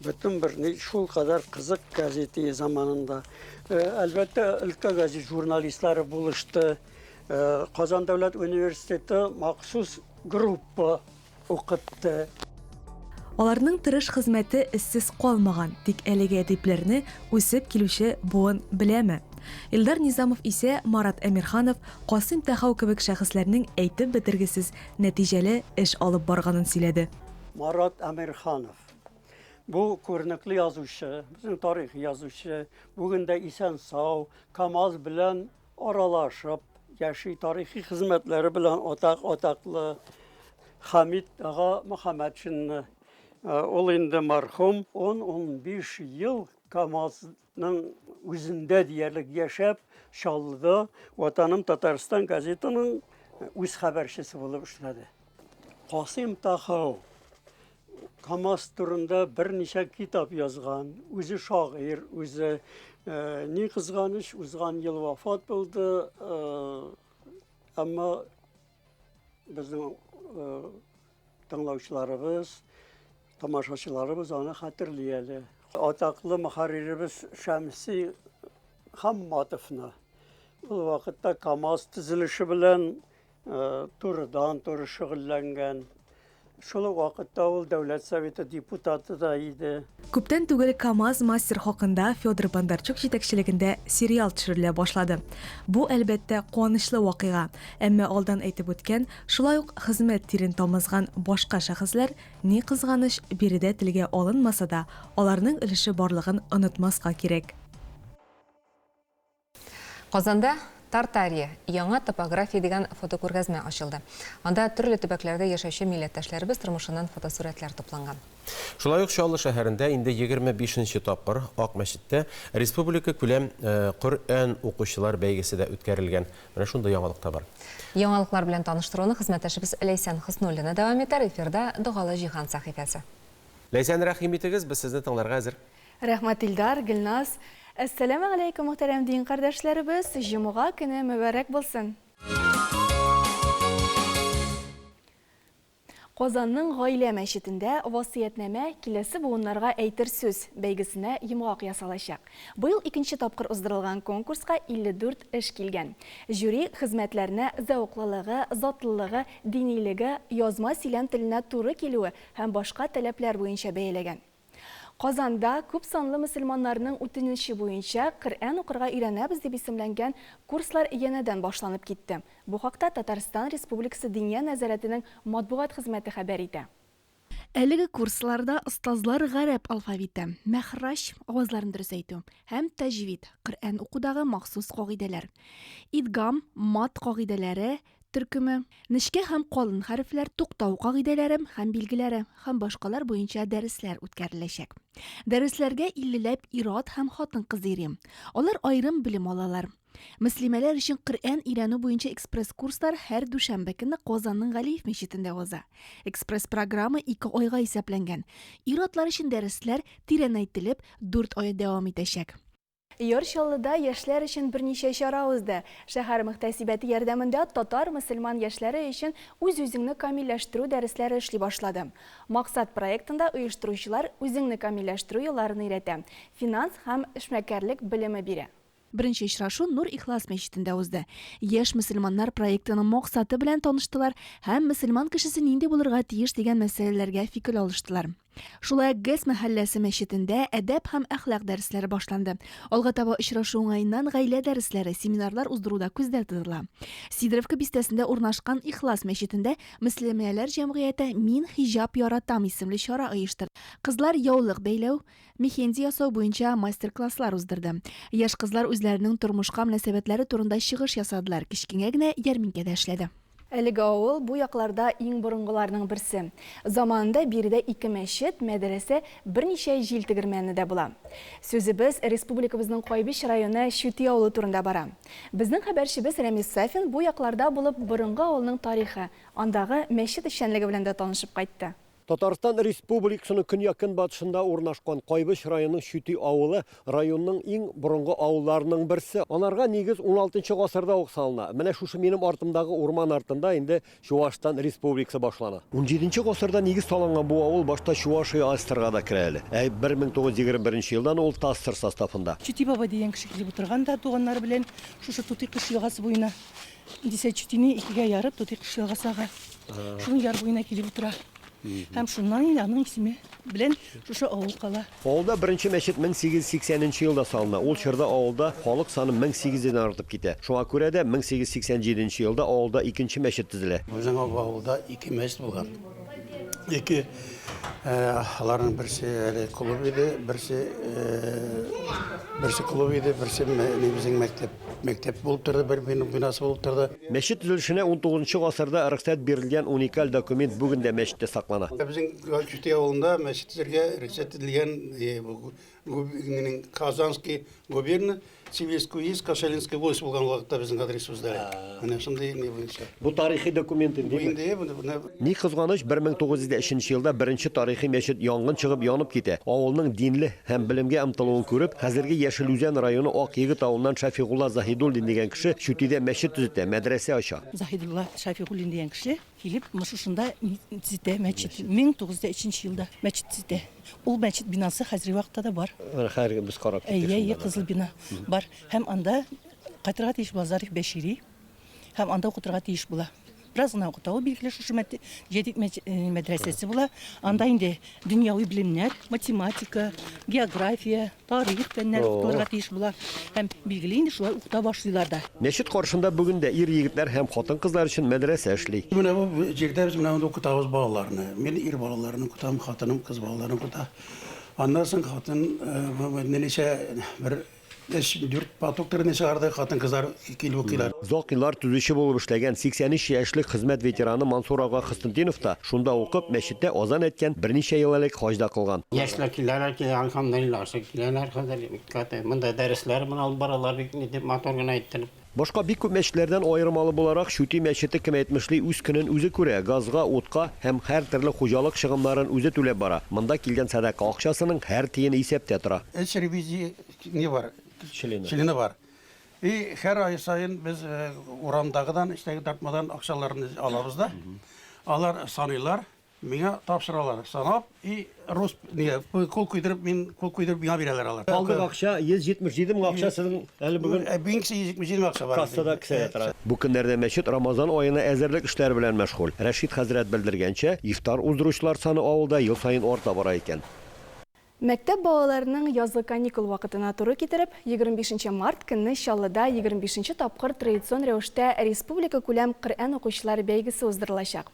бөтен берни шул кадәр кызык газеты заманында. Әлбәттә, өлкә газет журналистлары булышты. Казан дәүләт университеты махсус группа укытты. Аларның тырыш хезмәте эссез калмаган, тик әлеге әдипләрне үсеп килүче буын беләме. Илдар Низамов исә Марат Әмирханов, Касым Тәхау кебек шәхесләрнең әйтеп бетергесез нәтиҗәле эш алып барганын сөйләде. Марат Әмирханов. Бу күренекле язучы, безнең тарих язучы, бүген дә исән сау, КамАЗ белән аралашып, яши тарихи хезмәтләре белән атаклы Хамид ага Мөхәммәтшинны. Ул инде мархум 10-15 ел КамАЗның үзендә диярлек яшәп, Чаллыда Ватаным Татарстан газетының үз хәбәрчесе булып эшләде. Касым Тәхау КамАЗ турында берничә китап язган, үзе шагыйрь, үзе ни кызганыч, узган ел вафат булды. Әмма безнең тыңлаучыларыбыз, тамашачыларыбыз аны хәтерли әле. Атаклы мөхәрриребез Шәмси Хамматовны Ул вакытта КАМАЗ төзелеше белән турыдан туры шөгыльләнгән. Шул вакытта ул Дәүләт Советы депутаты да иде. Күптән түгел КАМАЗ мастер хакында Федор Бондарчук җитәкчелегендә сериал төшерелә башлады. Бу әлбәттә куанычлы вакыйга, әмма алдан әйтеп үткән, шулай ук хезмәт тирен тамызган башка шәхесләр ни кызганыч биредә телгә алынмаса да, аларның өлеше барлыгын онытмаска кирәк. Казанда Тартария яңа топография дигән фотокүргәзмә ачылды. Анда төрле төбәкләрдә яшәүче милләттәшләребез тормышыннан фотосурәтләр тупланган. Шулай ук Чаллы шәһәрендә инде 25-нче тапкыр Ак мәчеттә республика күләм Коръән укучылар бәйгесе дә үткәрелгән. Менә шундый яңалык та бар. Яңалыклар белән таныштыруны хезмәттәшебез Ләйсән Хыснуллина дәвам итәр, эфирда Догалы җиһан сәхифәсе. Ләйсән, рәхим итегез, без сезне тыңларга әзер. Рәхмәт Илдар, Гөлназ. Әссәламу алейкум, мөхтәрәм дин кардәшләребез. Җомга көне мөбарәк булсын. Казанның Гаилә мәчетендә васыятнамә киләсе буыннарга әйтер сүз бәйгесенә йомгак ясалачак. Быел 2нче тапкыр уздырылган конкурска 54 эш килгән. Жюри хезмәтләренә зәвыклылыгы, затлылыгы, динилеге, язма сөйләм теленә туры килүе һәм башка таләпләр буенча бәяләгән. Казанда күп санлы мөселманнарның үтенече буенча Коръән укырга өйрәнәбез дип исемләнгән курслар янәдән башланып китте. Бу хакта Татарстан Республикасы Диния нәзарәтенең матбугат хезмәте хәбәр итә. Әлеге курсларда остазлар гарәп алфавиты, мәхрәҗ, авазларын дөрес әйтү һәм тәҗвид, Коръән укудагы махсус кагыйдәләр, идгам, мат кагыйдәләре, төркеме, нечкә һәм калын хәрефләр туктау кагыйдәләре һәм билгеләре һәм башкалар буенча дәресләр үткәреләчәк. Дәресләргә 50ләп ир-ат һәм хатын-кыз йөри. Алар аерым белем алалар. Мөслимәләр өчен Коръән өйрәнү буенча экспресс-курслар һәр дүшәмбе көне Казанның Галиев мәчетендә уза. Экспресс-программа 2 айга исәпләнгән. Ир-атлар өчен дәресләр тирәнәйтелеп 4 ай дәвам итәчәк. Чаллыда яшьләр өчен берничә чара узды. Шәһәр мөхтәсибәте ярдәмендә татар-мөселман яшьләре өчен үз-үзеңне камилләштерү дәресләре эшли башлады. Максат проектында оештыручылар үзеңне камилләштерү юлларын өйрәтә, финанс һәм эшмәкәрлек белеме бирә. Беренче очрашу Нур Ихлас мәчетендә узды. Яшь мөселманнар проектының максаты белән таныштылар һәм мөселман кешесе нинди булырга тиеш дигән мәсьәләләргә фикер алыштылар. Шулай Гэс мәхәлләсе мәчетендә әдәп һәм әхлак дәресләре башланды. Алга таба очрашу уңаеннан гаилә дәресләре, семинарлар уздыруда күздә тотыла. Сидоровка бистәсендә урнашкан Ихлас мәчетендә мөселманнар җәмгыяте Мин хиҗаб яратам исемле чара оештырды. Кызлар яулык бәйләү, мехенди ясау буенча мастер-класслар уздырды. Яшь кызлар үзләренең тормышка мөнәсәбәтләре турында чыгыш ясадылар. Кичкенә генә ярминкәдә эшләде. Әлеге авыл бу якларда иң борынгыларның берсе. Заманында биредә 2 мәчет, мәдрәсә, берничә җил тегермәне дә була. Сүзебез республикабызның Кайбиш районы Шүти авылы турында бара. Безнең хәбәрчебез Рамис Сафин бу якларда булып борынгы авылның тарихы, андагы мәчет эшчәнлеге белән дә танышып кайтты. Татарстан Республикасының көньяк батышында урнашкан Кайбыш районының Шүти авылы районның иң борынгы авылларының берсе. Аларга нигез 16-нчы гасырда ук салына. Менә шушы минем артымдагы урман артында инде Чувашстан Республикасы башлана. 17-нче гасырда нигез салынган бу авыл башта Чувашия АССРга да керә әле. 1921 елдан ул ТАССР составында. Чүти баба дигән кеше килеп утырган да туганнары белән шушы Тутый кыш елгасы буена. Дисә Чүтине икегә ярып Тутый кыш елгасыга. Шуның яр буена килеп утыра. Һәм шуннан инде аның исеме белән шушы авыл кала. Авылда беренче мәчет 1880 елда салына. Ул чорда авылда халык саны 1800дән артып китә. Шуңа күрә дә 1887 елда авылда икенче мәчет төзелә. Безнең авылда 2 мәчет булган. 2 аларның берсе клуб иде, берсе клуб иде, берсе безнең мәктәп булып торды, бер бинасы булып торды. Мәчет төзелешенә 19-нчы гасырда рөхсәт бирелгән уникаль документ бүген дә мәчеттә саклана. Безнең Чүти авылында мәчетләргә рөхсәт ителгән Казанский губерния Сибирский уезд, Кашалинский волость булган вакытта безнең адресыбызда. Менә шундый не буенча. Бу тарихи документ инде. Ни кызганыч 1903 елда беренче тарихи мәчет янгын чыгып янып китә. Авылның динле һәм белемгә омтылуын күреп, хәзерге Яшелүзән районы Ак Егет авылыннан Шафигулла Заһидуллин дигән кеше Шүтидә мәчет төзетә, мәдрәсә ача. Заһидулла Шафигуллин дигән кеше килеп шушында төзетә мәчет. 1903 елда мәчет төзетә. Ул мәчет бинасы хәзерге вакытта да бар. Хәзерге без карап киттек. Кызыл бина бар. Һәм анда кайтырга тиеш була Зариф Бәшири һәм анда укытырга тиеш була. Biraz гына укыта, ул билгеле шушы җәдид мәдрәсәсе була. Анда инде дөньяви белемнәр, математика, география, тарих фәннәре укытылырга тиеш була. Һәм билгеле инде шулай укыта башлыйлар да. Мәчет каршында бүген дә ир-егетләр һәм хатын-кызлар өчен мәдрәсә эшли. Менә бу җирдә без менә укытабыз балаларны. Мин ир балаларны укытам, хатыным кыз балаларын укыта. Аннан соң хатын нәлешә бер 4 потоктырны чыгарды, хатын-кызлар килеп укыйлар. Озак еллар төзүче булып эшләгән 83 яшьлек хезмәт ветераны Мансур ага Хыснетдинов та шунда укып, мәчеттә азан әйткән берничә ел элек хаҗда кылган. Яшьләр киләләр, алхамдулилlah, киләләр хәзер. Монда дәресләр менә алып баралар, бик матур гына әйттереп. Башка бик күп мәчетләрдән аермалы буларак Шүти мәчете кем әйтмешли үз көнен үзе күрә, газга, утка һәм һәр төрле хуҗалык чыгымнарын үзе түләп бара. Монда килгән садака акчасының һәр тиене исәптә тора. Эш ревизия не бар? Чилине бар. И һәр ай сайын без урамдагыдан, иштәге тартмадан акчаларны алабыз да. Алар саныйлар, миңа тапшыралар. Санап, и рус кул куйдырып, мин кул куйдырып миңа бирәләр алар. Калгы акча 177 мең акча сезнең әле бүген 1177 мең акча бар. Кассада кисәдә тора. Бу көннәрдә мәчет Рамазан аена әзерлек эшләре белән мәшгуль. Рәшид хәзрәт белдергәнчә, ифтар уздыручылар саны авылда ел сайын арта бара икән. Мәктәп балаларының язгы каникул вакытына туры китереп, 25 март көнне Чаллыда 25 тапкыр традицион рәвештә республика күләм Коръән укучылары бәйгесе уздырылачак.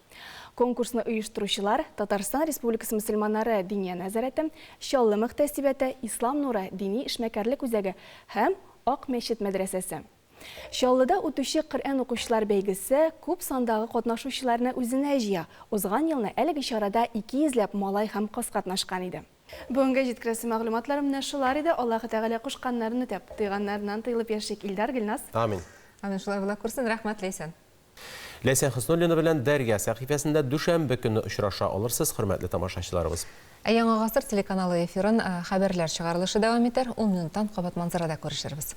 Конкурсны оештыручылар Татарстан Республикасы мөселманнары Диния нәзарәте, Чаллы мөхтәсибәте, Ислам нуры дини эшмәкәрлек үзәге һәм Ак мәчет мәдрәсәсе. Чаллыда үтүче Коръән укучылар бәйгесе күп сандагы катнашучыларны үзенә җыя. Узган елны әлеге чарада 200 малай һәм кыз катнашкан иде. Бүгенге җиткерәсе мәгълүматлар менә шулар иде. Аллаһы Тәгалә кушканнарын үтәп, тыйганнарыннан тыйлып яшик. Илдар Гөлнас. Амин. Амин, шулай була күрсен. Рәхмәт, Ләйсән. Ләйсән Хөснуллина белән Дәрья сәхифәсендә дүшәмбе көнне очраша алырсыз, хөрмәтле тамашачыларыбыз. Яңа гасыр телеканалы эфирын хәбәрләр чыгарылышы дәвам итәр. 10 минуттан кабат манзарада күрешербез.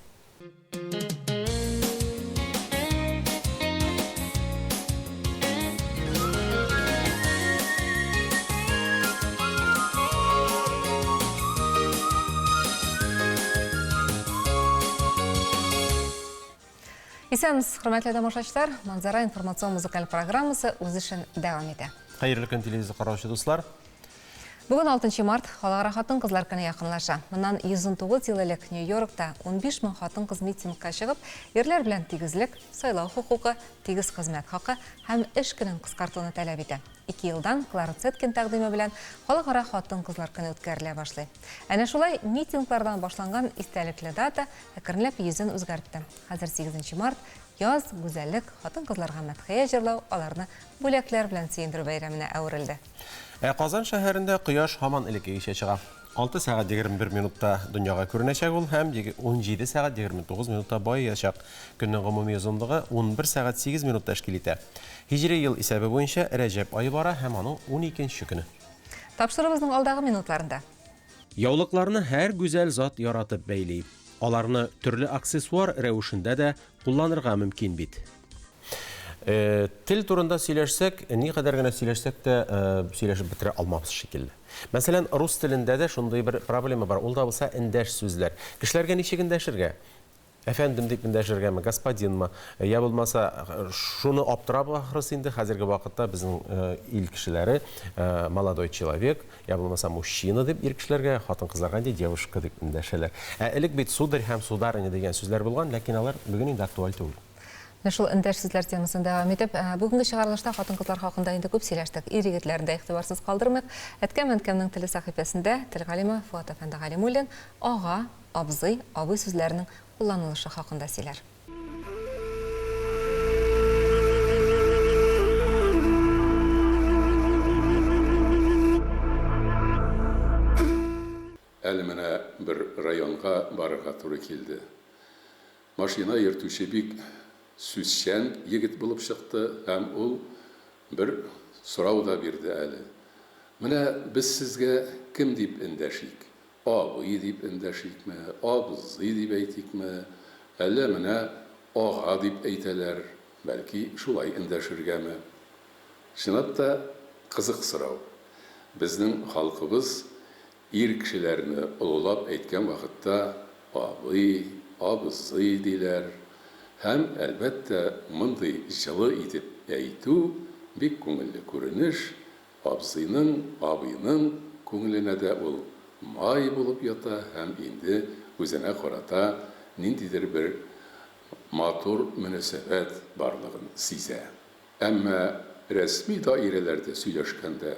Исәнмез, хөрмәтле тамашачылар, Манзара информацион музыкаль программасы үз эшен дәвам итә. Хәерле көн, телевизор караучы дуслар. Бүген 6 март халыкара хатын-кызлар көне якынлаша. Моннан 119 ел элек Нью-Йоркта 15 мең хатын-кыз митингка чыгып, ерләр белән тигезлек, сайлау хукукы, тигез хезмәт хакы һәм эш көнен кыскартуны таләп итә. 2 елдан Клара Цеткин тәкъдиме белән халыкара хатын-кызлар көне үткәрелә башлый. Әнә шулай митинглардан башланган истәлекле дата әкренләп йөзен үзгәртте. Хәзер 8 март яз, гүзәллек, хатын-кызларга мәдхия җырлау, аларны бүләкләр белән сөендерү бәйрәменә әверелде. Казан шәһәрендә кояш һаман элекке ишә чыга. 6 сәгать 21 минутта дөньяга күренәчәк ул һәм 17 сәгать 29 минутта баячак. Көннең гомуми озынлыгы 11 сәгать 8 минутта тәшкил итә. Һиҗри ел исәбе буенча Рәҗәб ае бара һәм аның 12нче көне. Тапшырыбызның алдагы минутларында. Яулыкларны һәр гүзәл зат яратып бәйли. Аларны төрле аксессуар рәвешендә дә кулланырга мөмкин бит. Тел турында сөйләшсәк, никадәр генә сөйләшсәк тә сөйләшеп бетерә алмабыз шикелле. Мәсәлән, рус телендә дә шундый бер проблема бар. Ул да булса эндәш сүзләр. Кешеләргә ничек эндәшергә? Әфәндем дип эндәшергәме, господинмы? Я булмаса, шуны аптырап ахрысы инде хәзерге вакытта безнең ил кешеләре молодой человек, я булмаса мужчина дип ир кешеләргә, хатын-кызларга ди девушка дип эндәшәләр. Элек бит сударь һәм сударыня дигән сүзләр булган, ләкин алар бүген инде актуаль түгел. Шул эндәш сүзләр темасын дәвам итеп, бүгенге чыгарылышта хатын-кызлар хакында инде күп сөйләштек. Ир-егетләрне дә игътибарсыз калдырмыйк. Әткәм-әнкәмнең теле сәхифәсендә тел галиме Фуат әфәнде Галимуллин ага, абзый, абый сүзләренең кулланылышы хакында сөйләр. Әле менә бер районга барырга туры килде. Машина йөртүче бик сүзчән егет булып чыкты һәм ул бер сорау да бирде әле. Менә без сезгә кем дип эндәшик? Абый дип эндәшикме? Абзый дип әйтикме? Әллә менә ага дип әйтәләр? Бәлки шулай эндәшергәме? Чынлап та кызык сорау. Безнең халкыбыз ир кешеләрне олылап әйткән вакытта абый, абзый диләр. Һәм әлбәттә мондый жылы итеп әйтү бик күңелле күренеш. Абзыйның, абыйның күңеленә дә ул май булып ята һәм инде үзенә карата ниндидер бер матур мөнәсәбәт барлыгын сизә. Әмма рәсми даирәләрдә сөйләшкәндә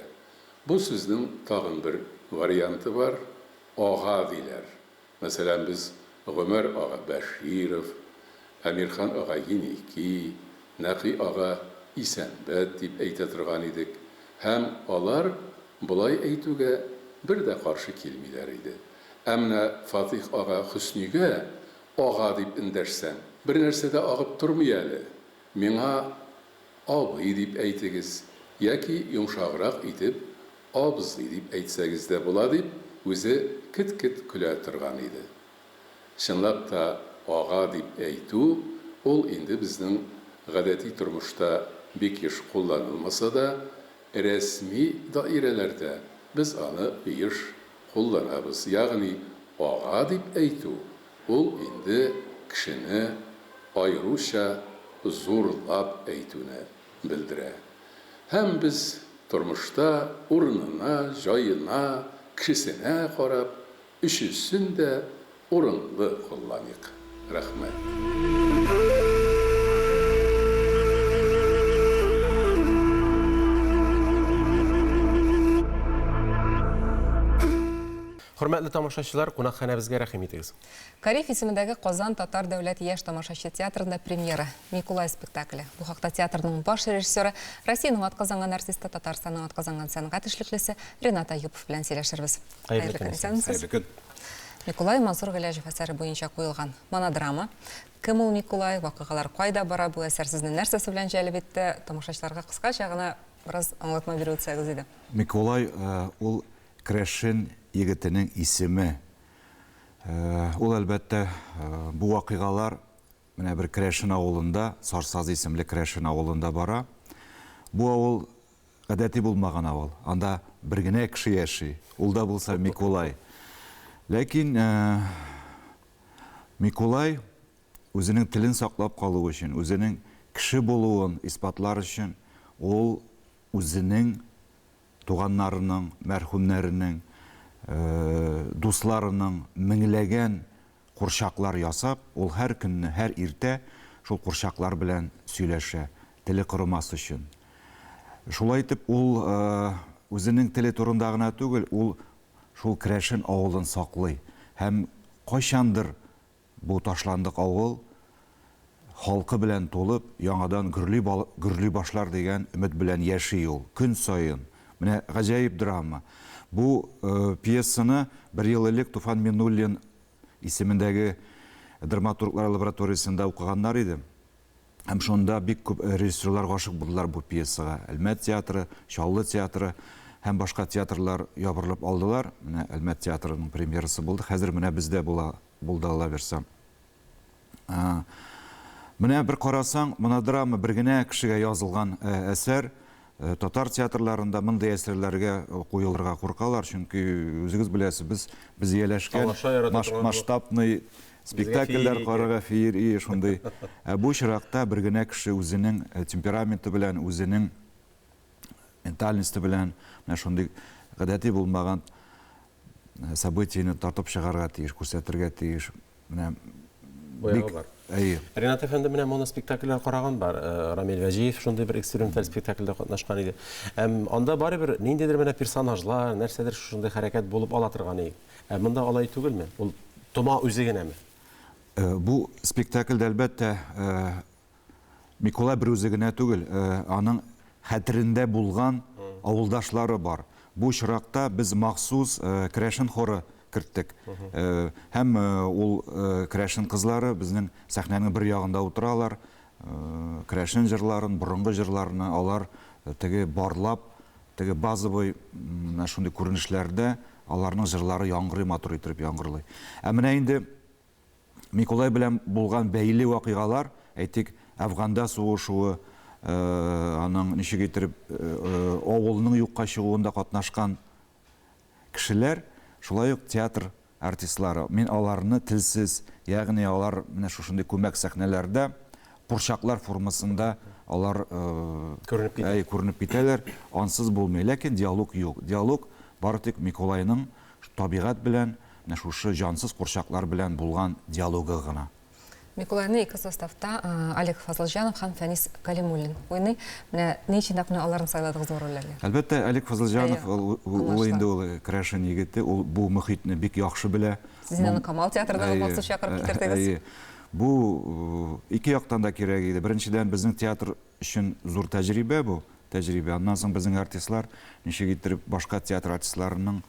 бу сүзнең тагын бер варианты бар. Ага диләр. Мәсәлән, без Гомәр ага Бәширов, Әмирхан ага Еники, Нәқи ага Исәнбәт дип әйтә торган идек. Һәм алар булай әйтүгә бер дә каршы килмиләр иде. Әмма Фатих ага Хөснигә ага дип эндәшсәң, бер нәрсә дә агып тормый әле. Миңа абый дип әйтегез, яки йомшаграк итеп абзый дип әйтсәгез дә була дип, үзе кит-кит көлә торган иде. Чынлап та ага дип әйтү, ул инде безнең гадәти тормышта бик еш кулланылмаса да, рәсми даирәләрдә без аны еш кулланабыз. Ягъни ага дип әйтү, ул инде кешене айруча зурлап әйтүне белдерә. Һәм біз тормышта урынына, жайына, кешесенә карап, өчесен дә урынлы кулланыйк. Рәхмәт. Hürmetli tamaşaçılar, qonaqxanabizga rəhim etiniz. Кариф исемендәге Казан Татар дәүләт яшь тамашачы театрында премьера Микулай спектакле. Бу хакта театрның баш режиссеры, Россиянең атказанган артисты, Татарстанның атказанган сәнгать эшлеклесе Ренат Аюпов белән сөйләшербез. Хәерле көн. Микулай Мансур Галәҗев әсәре буенча куелган монодрама. Кем ул Микулай, вакыйгалар кайда бара, бу әсәр сезне нәрсәсе белән җәлеп итте? Тамашачыларга кыскача гына бераз аңлатма бирү үтсәгез иде. Микулай ул Крешин егетенең исеме. Ул әлбәттә бу вакыйгалар менә бер Крешин авылында, Сарсаз исемле Крешин авылында бара. Бу авыл гадәти булмаган авыл. Анда бер генә кеше яши. Ул да булса Микулай. Ләкин Микулай үзенең телен саклап калу өчен, үзенең кеше булуын испатлар өчен, ул үзенең туганнарының, мәрхүмнәренең, дусларының меңләгән курчаклар ясап, ул һәр көнне, һәр иртә шул курчаклар белән сөйләшә, теле кырымас өчен. Шулай итеп, ул үзенең теле турында гына түгел, ул шул Крешин авылын саклый. Һәм кайчандыр бу ташландык авыл халкы белән тулып, яңадан гөрли башлар дигән өмет белән яши ул, көн сайын. Менә гаҗәеп драма. Бу пьесаны бер ел элек Туфан Миннуллин исемендәге драматурглар лабораториясында укыганнар иде. Һәм шунда бик күп режиссерлар гашык булдылар бу пьесага. Әлмәт театры, Чаллы театры һәм башка театрлар ябырылып алдылар. Менә Әлмәт театрының премьерасы булды. Хәзер менә бездә булды Алла версә. Менә бер карасаң, монодрама бер генә кешегә язылган әсәр. Татар театрларында мондай әсәрләргә куелырга куркалар, чөнки үзегез беләсез, без ияләшкән масштабный спектакльләр карарга феерия шундый. Бу чиракта бер генә кеше үзенең темпераменты белән, үзенең ментальности белән, менә шундый гадәти булмаган событияны тартып чыгарга тиеш, күрсәтергә тиеш. Менә бик Ренат әфәнде менә моны спектакльләр караган бар. Рамил Вәҗиев шундый бер эксперименталь спектакльдә катнашкан иде. Анда барыбер ниндидер менә персонажлар, нәрсәдер шундый хәрәкәт булып ала торган иде. Монда алай түгелме? Ул тома үзе генәме? Бу спектакльдә әлбәттә Микулай бер үзе генә түгел, аның хәтерендә булган авылдашлары бар. Бу чиракта без махсус Крешин хоры кірттік. Һәм ул Крешин кызлары безнең сәхнәнең бер ягында утыралар. Крешин җырларын, борынгы җырларны алар теге барлап, теге базовый шундый күренешләрдә аларның җырлары яңгырый, матур итеп яңгырлый. Менә инде Микулай белән булган бәйле вакыйгалар, әйтик, Афганда сугышуы, аның ничек итеп авылның юкка чыгуында катнашкан кешеләр, шулай ук театр артистлары. Мин аларны телсез, ягъни алар менә шушындый күмәк сәхнәләрдә курчаклар формасында алар күренеп китәләр, ансыз булмый, ләкин диалог юк. Диалог бары тик Миколайның табигать белән, шушы җансыз курчаклар белән булган диалогы гына. Миколайны ике составта Олег Фазылҗанов һәм Фәнис Калимуллин уйный. Менә ничек аларны сайладыгыз зур рольләргә? Әлбәттә, Олег Фазылҗанов ул инде ул Крашен егете, ул бу мөхитне бик яхшы белә. Сез аны Камал театрына махсус чакырып китертегез. Бу ике яктан да кирәк иде. Беренчедән, безнең театр өчен зур тәҗрибә бу. Тәҗрибә. Аннан соң безнең артистлар ничек иттереп башка театр артистларының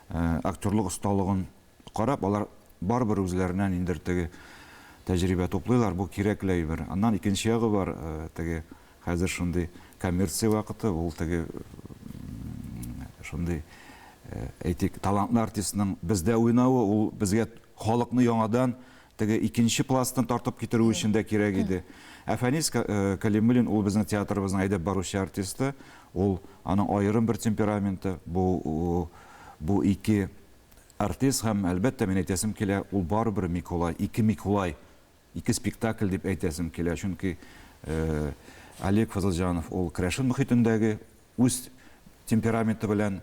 актерлык осталыгын карап, алар барбер үзләреннән инде теге тәҗрибә туплыйлар, бу кирәкле бер. Аннан икенче ягы бар, теге хәзер шундый коммерция вакыты, ул теге шундый әйтик талантлы артистның бездә уйнавы, ул безгә халыкны яңадан теге икенче пластын тартып китерү өчен дә кирәк иде. Фәнис Калимуллин ул безнең театрыбызның әйдәп баручы артисты, ул аның аерым бер темпераменты, бу ике артист һәм әлбәттә мин әйтәсем килә, ул барыбер Миколай, ике спектакль дип әйтәсем килә, чөнки Олег Фазылҗанов ул Крашен мөхитендәге үз темпераменты белән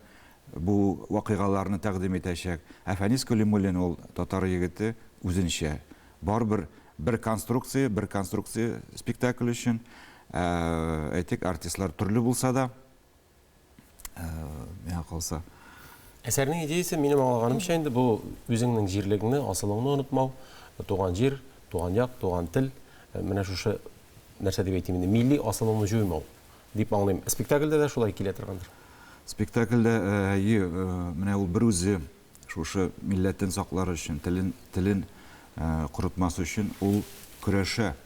бу вакыйгаларны тәкъдим итәчәк. Фәнис Калимуллин ул татар егете үзенчә барыбер бер конструкция спектакль өчен әйтик артистлар төрле булса да миңа калса Әсәрнең идеясы минем аңлаганымча инде бу үзеңнең җирлегеңне, асылыңны онытмау, туган җир, туган як, туган тел, менә шушы нәрсә дип әйтим инде, милли асылыңны җуймау дип аңлыйм. Спектакльдә дә шулай килә торгандыр. Спектакльдә менә ул бер үзе шушы милләтен саклар өчен, телен корытмас өчен ул көрәшә,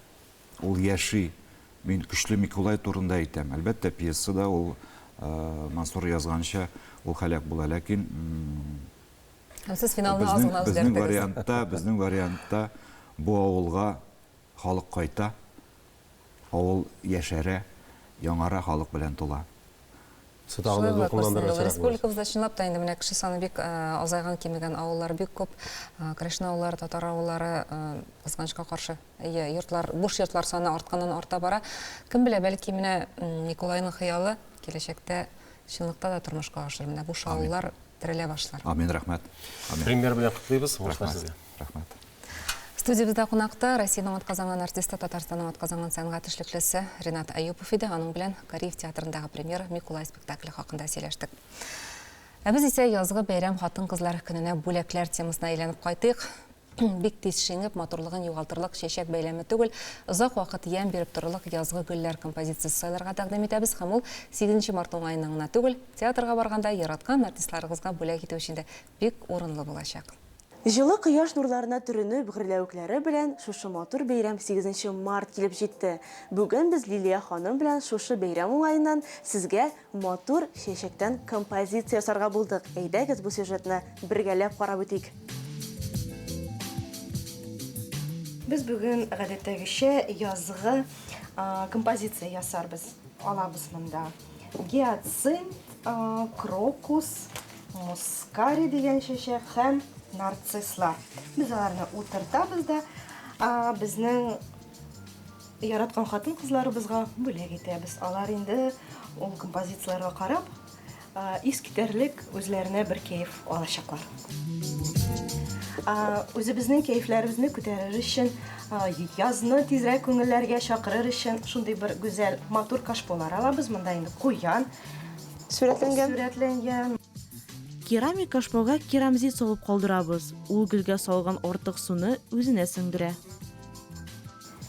ул яши. Мин көчле Миколай турында әйтәм. Әлбәттә, пьесада ул Мансур язганча ул хәлак була, ләкин сез финалны азгына үзгәртәгез. Безнең вариантта бу авылга халык кайта, авыл яшәрә, яңара халык белән тула. Республикабызда чынлап та инде менә кеше саны бик азайган кимегән авыллар бик күп. Крашен авыллары, татар авыллары кызганычка каршы йортлар, буш йортлар саны артканнан арта бара. Кем белә, бәлки менә Миколайның хыялы киләчәктә чынлыкта да тормышка ашыр. Менә буш авыллар терелә башлар. Амин, рәхмәт. Премьер белән котлыйбыз. Рәхмәт. Студиябызда кунакта Россиянең атказанган артисты, Татарстанның атказанган сәнгать эшлеклесе Ринат Аюпов иде. Аның белән Кореев театрындагы премьер Миколай спектакле хакында сөйләштек. Без исә язгы бәйрәм хатын-кызлар көненә бүләкләр темасына әйләнеп кайтыйк. Бик тиз шиңеп, матурлыгын югалтырлык чәчәк бәйләме түгел, озак вакыт ямь биреп торырлык язгы гөлләр композициясе сайларга тәкъдим итәбез һәм ул 8 март уңаеннан гына түгел, театрга барганда яраткан артистларыгызга бүләк итү өчен дә бик урынлы булачак. Җылы кояш нурларына төренеп, гөрләвекләре белән шушы матур бәйрәм 8 март килеп җитте. Бүген без Лилия ханым белән шушы бәйрәм уңаеннан сезгә матур чәчәктән композиция ясарга булдык. Әйдәгез бу сюжетны бергәләп карап үтик. Biz бүген гадәттәгечә язгы композиция ясарбыз. Алабыз монда гиацинт, крокус, мускари дигән чәчәк һәм нарцисслар. Без аларны утыртабыз да безнең яраткан хатын-кызларыбызга бүләк итәбез. Алар инде ул композицияларга карап искитерлек үзләренә бер кайф алачаклар. Үзебезнең кайфларыбызны күтәрер өчен, язны тизрәк күңелләргә чакырыр өчен шундый бер гүзәл матур кашполар алабыз. Монда инде куян сурәтләнгән. Керамик кашпога керамзит салып калдырабыз. Ул гөлгә салган артык суны үзенә сеңдерә.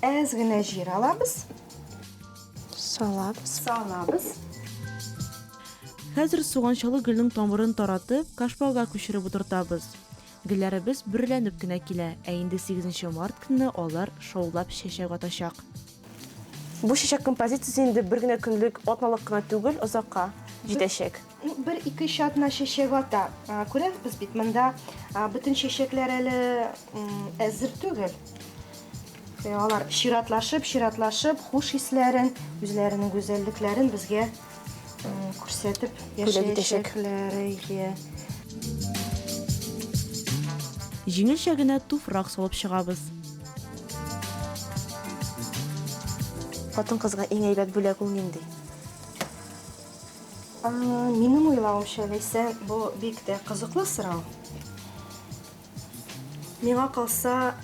Әз генә җир алабыз. Салабыз. Хәзер суганчалы гөлнең тамырын таратып, кашпога күчереп утыртабыз. Гөлләребез берләнеп кенә килә, ә инде 8 март көнне алар шаулап чәчәк атачак. Бу чәчәк композициясе инде бер генә көнлек атналык кына түгел, озакка җитәчәк. Бер ике чатна чәчәк ата. Күрәбез бит монда бөтен чәчәкләр әле әзер түгел. Алар чиратлашып, хуш хисләрен, үзләренең гүзәллекләрен безгә күрсәтеп яшәячәкләр. Җиңелчә генә туфрак салып чыгабыз. Хатын кызга иң әйбәт бүләк ул нинди? Минем уйлавымча, Ләйсән, бу бик тә кызыклы сорау. Миңа калса,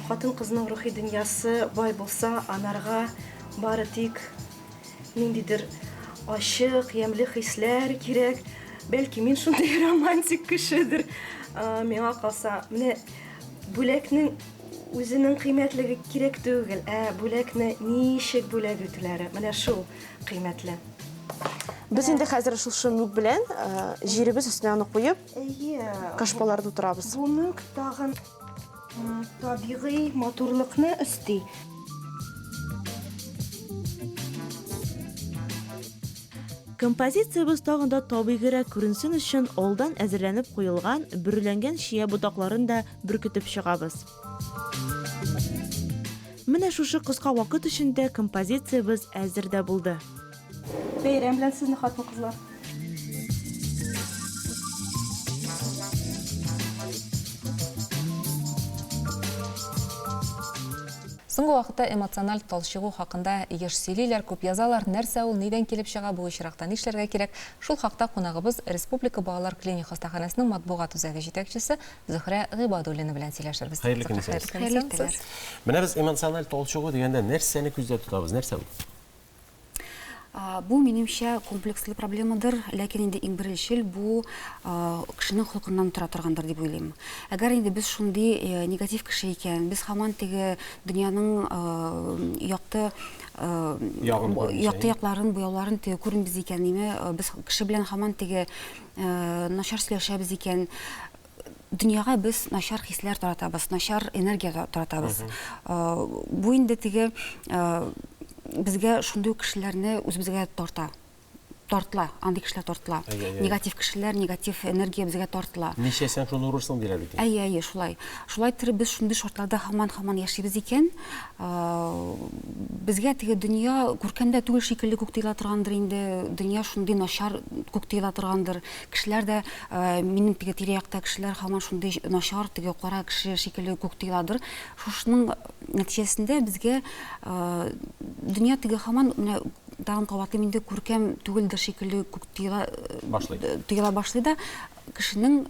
хатын кызның рухи дөньясы бай булса, анарга бары тик ниндидер ачык, ямьле хисләр кирәк. Бәлки мин шундый романтик кешедер. Миңа калса, менә бүләкнең үзенең кыйммәтлеге кирәк түгел, бүләкне ничек бүләк итүләре, менә шул кыйммәтле. Без инде хәзер шушы мүк белән җиребез өстенә аны куеп, кашпаларда утырабыз. Бу мүк тагын табигый матурлыкны өсти. Композициябыз тагын да табигырәк күренсен өчен алдан әзерләнеп куелган бөреләнгән шия ботакларын да бүркетеп чыгабыз. Менә шушы кыска вакыт эчендә композициябыз әзер дә булды. Бәйрәм белән сезне, хатын кызлар. Соңгы вакытта эмоциональ талчыгу хакында еш сөйлиләр, күп язалар. Нәрсә ул, нидән килеп чыга, бу очракта нишләргә кирәк? Шул хакта кунагыбыз Республика балалар клиник хастаханәсенең матбугат үзәге җитәкчесе Зөһрә Гыйбадуллина белән сөйләшербез. Хәерле көн. Менә без эмоциональ талчыгу дигәндә нәрсәне күздә тотабыз? Нәрсә ул? Бу минемчә комплекслы проблемадыр, ләкин инде иң беренчел бу кешенең холкыннан тора торгандыр дип уйлыйм. Әгәр инде без шундый негатив кеше икән, без һаман теге дөньяның якты якларын, буяуларын теге күренбез икән, без кеше белән һаман теге начар сөйләшәбез икән, дөньяга без начар хисләр таратабыз, начар энергия таратабыз. Бу инде теге безгә шундый кешеләрне үзебезгә тартыла, андый кешеләр тартыла. Негатив кешеләр, негатив энергия безгә тартыла. Ничә сен шуны урырсың диләр бит. Әйе, шулай. Шулай торып без шундый шартларда һаман яшибез икән, безгә теге дөнья күркәмдә түгел шикелле күк тыйла торгандыр инде, дөнья шундый начар күк тыйла торгандыр. Кешеләр дә, минем теге тирә-якта кешеләр һаман шундый начар, теге кара кеше шикелле күк тыйладыр. Шушының нәтиҗәсендә безгә дөнья теге һаман тагын кабатлы инде күркәм түгелдер шикелле күк тыйла башлый да, кешенең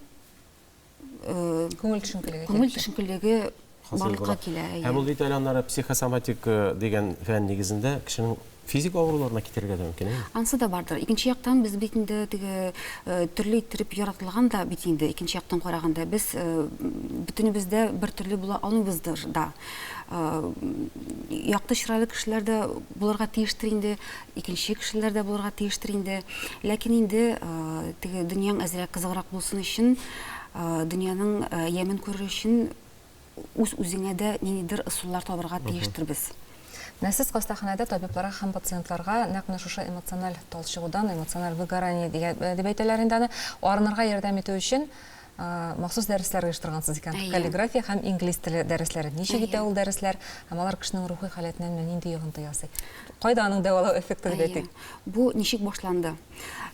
күңел төшенкелеге барлыкка килә. Һәм ул бит әле психосоматик дигән фән нигезендә кешенең физик авыруларына китәргә дә мөмкин. Ансы да бардыр. Икенче яктан без бит инде теге төрле иттереп яратылган да бит инде, икенче яктан караганда без бөтенебездә бер төрле була алмыйбыздыр да. Якты чырайлы кешеләр дә булырга тиештер инде, икенче кешеләр дә булырга тиештер инде. Ләкин инде теге дөньяң әзрәк кызыграк булсын өчен, дөньяның ямен күрер өчен үз-үзеңә дә ниндидер ысуллар табырга тиештербез. Сез хастаханәдә табибларга һәм пациентларга нәкъ шушы эмоциональ талчыгудан, эмоциональ выгорание дип әйтәләр инде, арынырга ярдәм итү өчен махсус дәресләр оештыргансыз икән. Каллиграфия һәм инглиз теле дәресләре. Ничек итә ул дәресләр? Һәм алар кешенең рухи халәтеннән нинди йогынты ясый? Кайда аның дәвалау эффекты дип әйтик? Бу ничек башланды?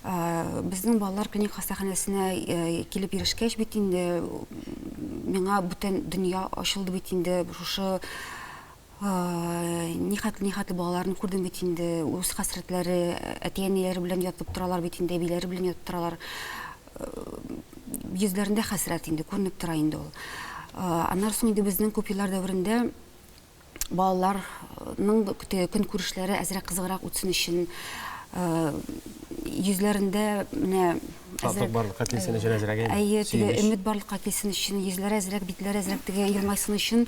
Безнең балалар клиник хастаханәсенә килеп ирешкәч бит инде миңа бүтән дөнья ачылды бит инде, шушы нихатлы балаларны күрдем бит инде, үз хәсрәтләре, әти-әниләре белән ятып торалар бит инде, әбиләре белән ятып торалар. Йөзләрендә хәсрәт инде, күренеп тора инде ул. Аннан соң инде безнең күп еллар дәврендә балаларның көн күрешләре әзрәк кызыграк үтсен өчен йөзләрендә менә Татык барлыкка килсен өчен әзрәк. Әйе, теге өмет барлыкка килсен өчен, йөзләре әзрәк, битләре әзрәк теге елмайсын өчен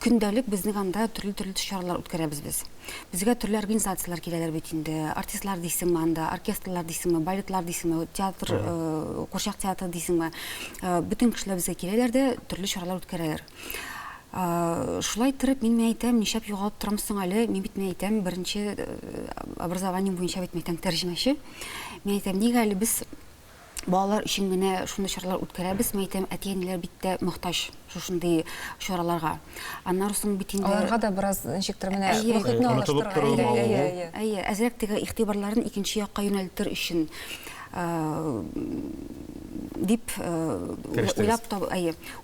көндәлек безнең анда төрле чаралар үткәрәбез без. Безгә төрле организациялар киләләр бит инде, артистлар дисеңме анда, оркестрлар дисеңме, балетлар дисеңме, театр, курчак театры дисеңме, бүтән кешеләр безгә киләләр дә төрле чаралар үткәрәләр. Шулай торып мин әйтәм, нишләп югалып торамсың әле? Мин бит әйтәм, беренче образованием буенча бит әйтәм тәрҗемәче. Мин әйтәм, нигә әле без балалар өчен генә шундый чаралар үткәрәбез? Мин әйтәм, әти-әниләр бит тә мохтаҗ шушындый чараларга. Аннан соң бит инде аларга да бераз ничектер менә вакытны алыштырырга. Әйе, әзрәк теге игътибарларын икенче якка юнәлтер өчен дип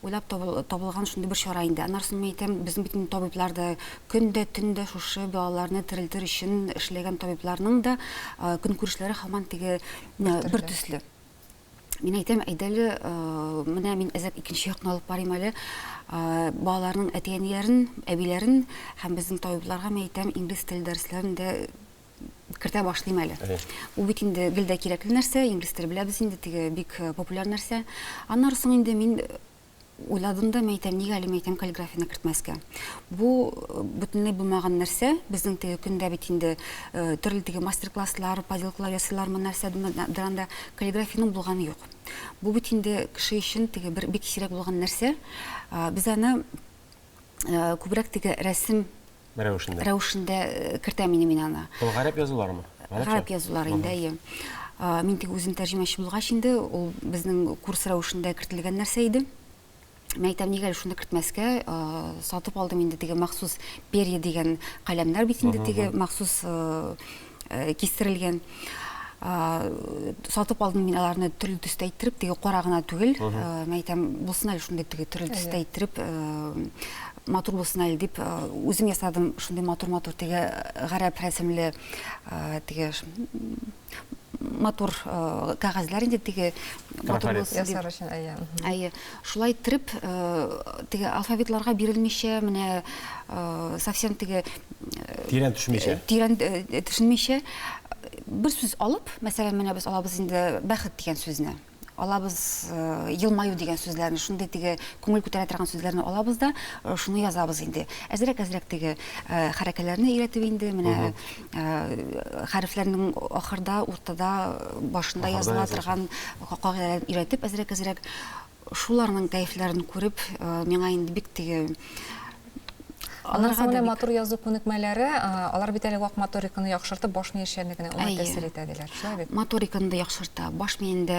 уйлап табылган шундый бер чара инде. Аннан мен әйтәм, безнең бит табиблар да көндә төндә шушы балаларны терелтер өчен эшләгән табибларның да көнкүрешләре һаман теге бер төсле. Мин әйтәм, әйдәле, менә мин әзәк икенче якны алып барыйм әле. Балаларның әтиәниләрен, әбиләрен һәм безнең табибларга мен әйтәм, инглиз теле дәресләрен дә кертә башлыйм әле. Ул бит инде гел дә кирәкле нәрсә, инглиз теле беләбез инде, теге бик популяр нәрсә. Аннан соң инде мин уйладым да, мен әйтәм, нигә әле мен әйтәм каллиграфияны кертмәскә. Бу бөтенләй булмаган нәрсә, безнең теге көндә бит инде төрле теге мастер-класслар, поделкалар ясыйлармы нәрсә дигәндә каллиграфияның булганы юк. Бу бит инде кеше өчен теге бер бик сирәк булган нәрсә. Без аны күбрәк теге рәсем рәвешендә кертәм мин аны. Ул гарәп язулармы? Гарәп язулар инде. Мин теге үзем тәрҗемәче булгач инде, ул безнең курс рәвешендә кертелгән нәрсә иде. Мен әйтәм, нигә шуны кертмәскә, сатып алдым инде теге махсус перья дигән каләмнәр бит инде теге махсус кистерелгән. Сатып алдым мин аларны төрле төстә иттереп, теге кара гына түгел. Мен әйтәм, булсын әле шундый теге төрле төстә иттереп, матур булсын әле дип, үзем ясадым шундый матур теге гарәп рәсемле теге матур кагазьләр инде теге матур булсын дип. Шулай иттереп, теге алфавитларга бирелмичә, менә совсем теге тирән төшенмичә бер сүз алып, мәсәлән, менә без алабыз инде бәхет дигән сүзне. Алабыз елмаю дигән сүзләрне, шундый теге күңел күтәрә торган сүзләрне алабыз да, шуны язабыз инде. Әзрәк теге хәрәкәтләрне өйрәтеп инде, менә хәрефләрнең ахырда, уртада, башында языла торган кагыйдәләрне өйрәтеп, әзрәк шуларның кайфларын күреп, миңа инде бик теге Аннан соң матур язу күнекмәләре, алар бит әле вак моториканы яхшыртып, баш мие эшләренә уңай тәэсир итә диләр. Шулай бит. Моториканы да яхшырта, баш миендә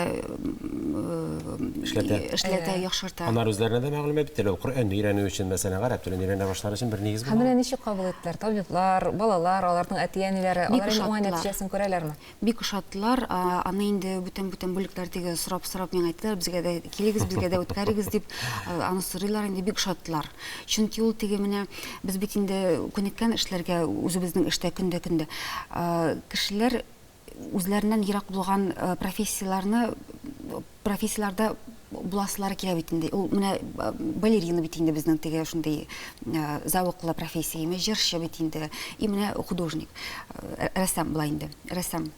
эшләтә, яхшырта. Алар үзләренә дә мәгълүмат бит, Коръәнне өйрәнү өчен, мәсәлән, гарәп телен өйрәнә башлар өчен бер нигез булган. Һәм ничек кабул иттеләр? Табиблар, балалар, аларның әтиәниләре, алар уңай нәтиҗәсен күрәләрме? Бик ошаттылар. Аны инде бүтән бүлекләр теге сорап миңа әйттеләр, безгә дә килегез, безгә дә үткәрегез дип, аны сорыйлар, инде бик ошаттылар. Чөнки ул теге менә без бит инде күнеккән эшләргә, үзебезнең эштә көндә кешеләр үзләреннән ерак булган профессияларда буласылары килә бит инде. Ул менә балерина бит инде безнең теге шундый зәвыклы профессия, җырчы бит инде, и менә художник, рәссам була инде, рәссам.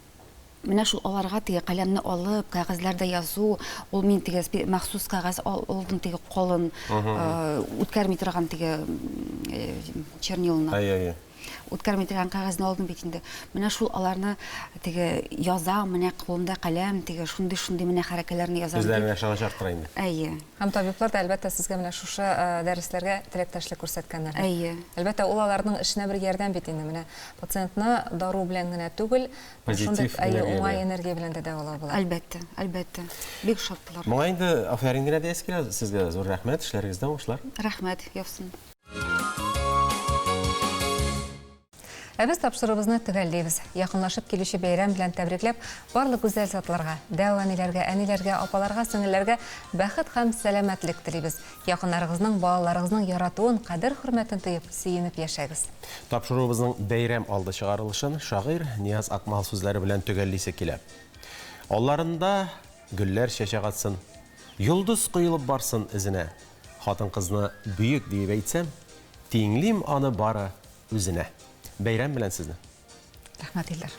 Менә шул аларга теге каләмне алып, кагазьләрдә язу, ул мин теге махсус кагаз алдым теге калын, үткәрми торган теге чернилны. Үткәрми торган кагазны алдым бит инде. Менә шул аларны теге яза, менә кулымда каләм, теге шундый менә хәрәкәтләрне язам. Үзләренә ышаныч арттыра инде. Һәм табиблар да әлбәттә сезгә менә шушы дәресләргә теләктәшлек күрсәткәннәр. Әлбәттә ул аларның эшенә бер ярдәм бит инде. Менә пациентны дару белән генә түгел, шундый уңай энергия белән дә дәвалау була. Әлбәттә. Бик шатлар. Моңа инде афәрин генә дияс килә, сезгә зур рәхмәт, эшләрегездә уңышлар. Рәхмәт, яфсын. Без тапшырыбызны төгәлләйбез. Якынлашып килүче бәйрәм белән тәбрикләп, барлык гүзәл затларга, дәваниләргә, әниләргә, апаларга, сеңелләргә бәхет һәм сәламәтлек телибез. Якыннарыгызның, балаларыгызның яратуын, кадер-хөрмәтен тоеп, сөенеп яшәгез. Тапшырыбызның бәйрәм алды чыгарылышын шагыйрь Нияз Акмал сүзләре белән төгәллисе килә. Алларында гөлләр чәчәк атсын, йолдыз коелып барсын изенә. Хатын-кызны бөек дип әйтсәм, тиңлим аны бары үзенә. Бәйрәм белән сезне. Рәхмәт иләр.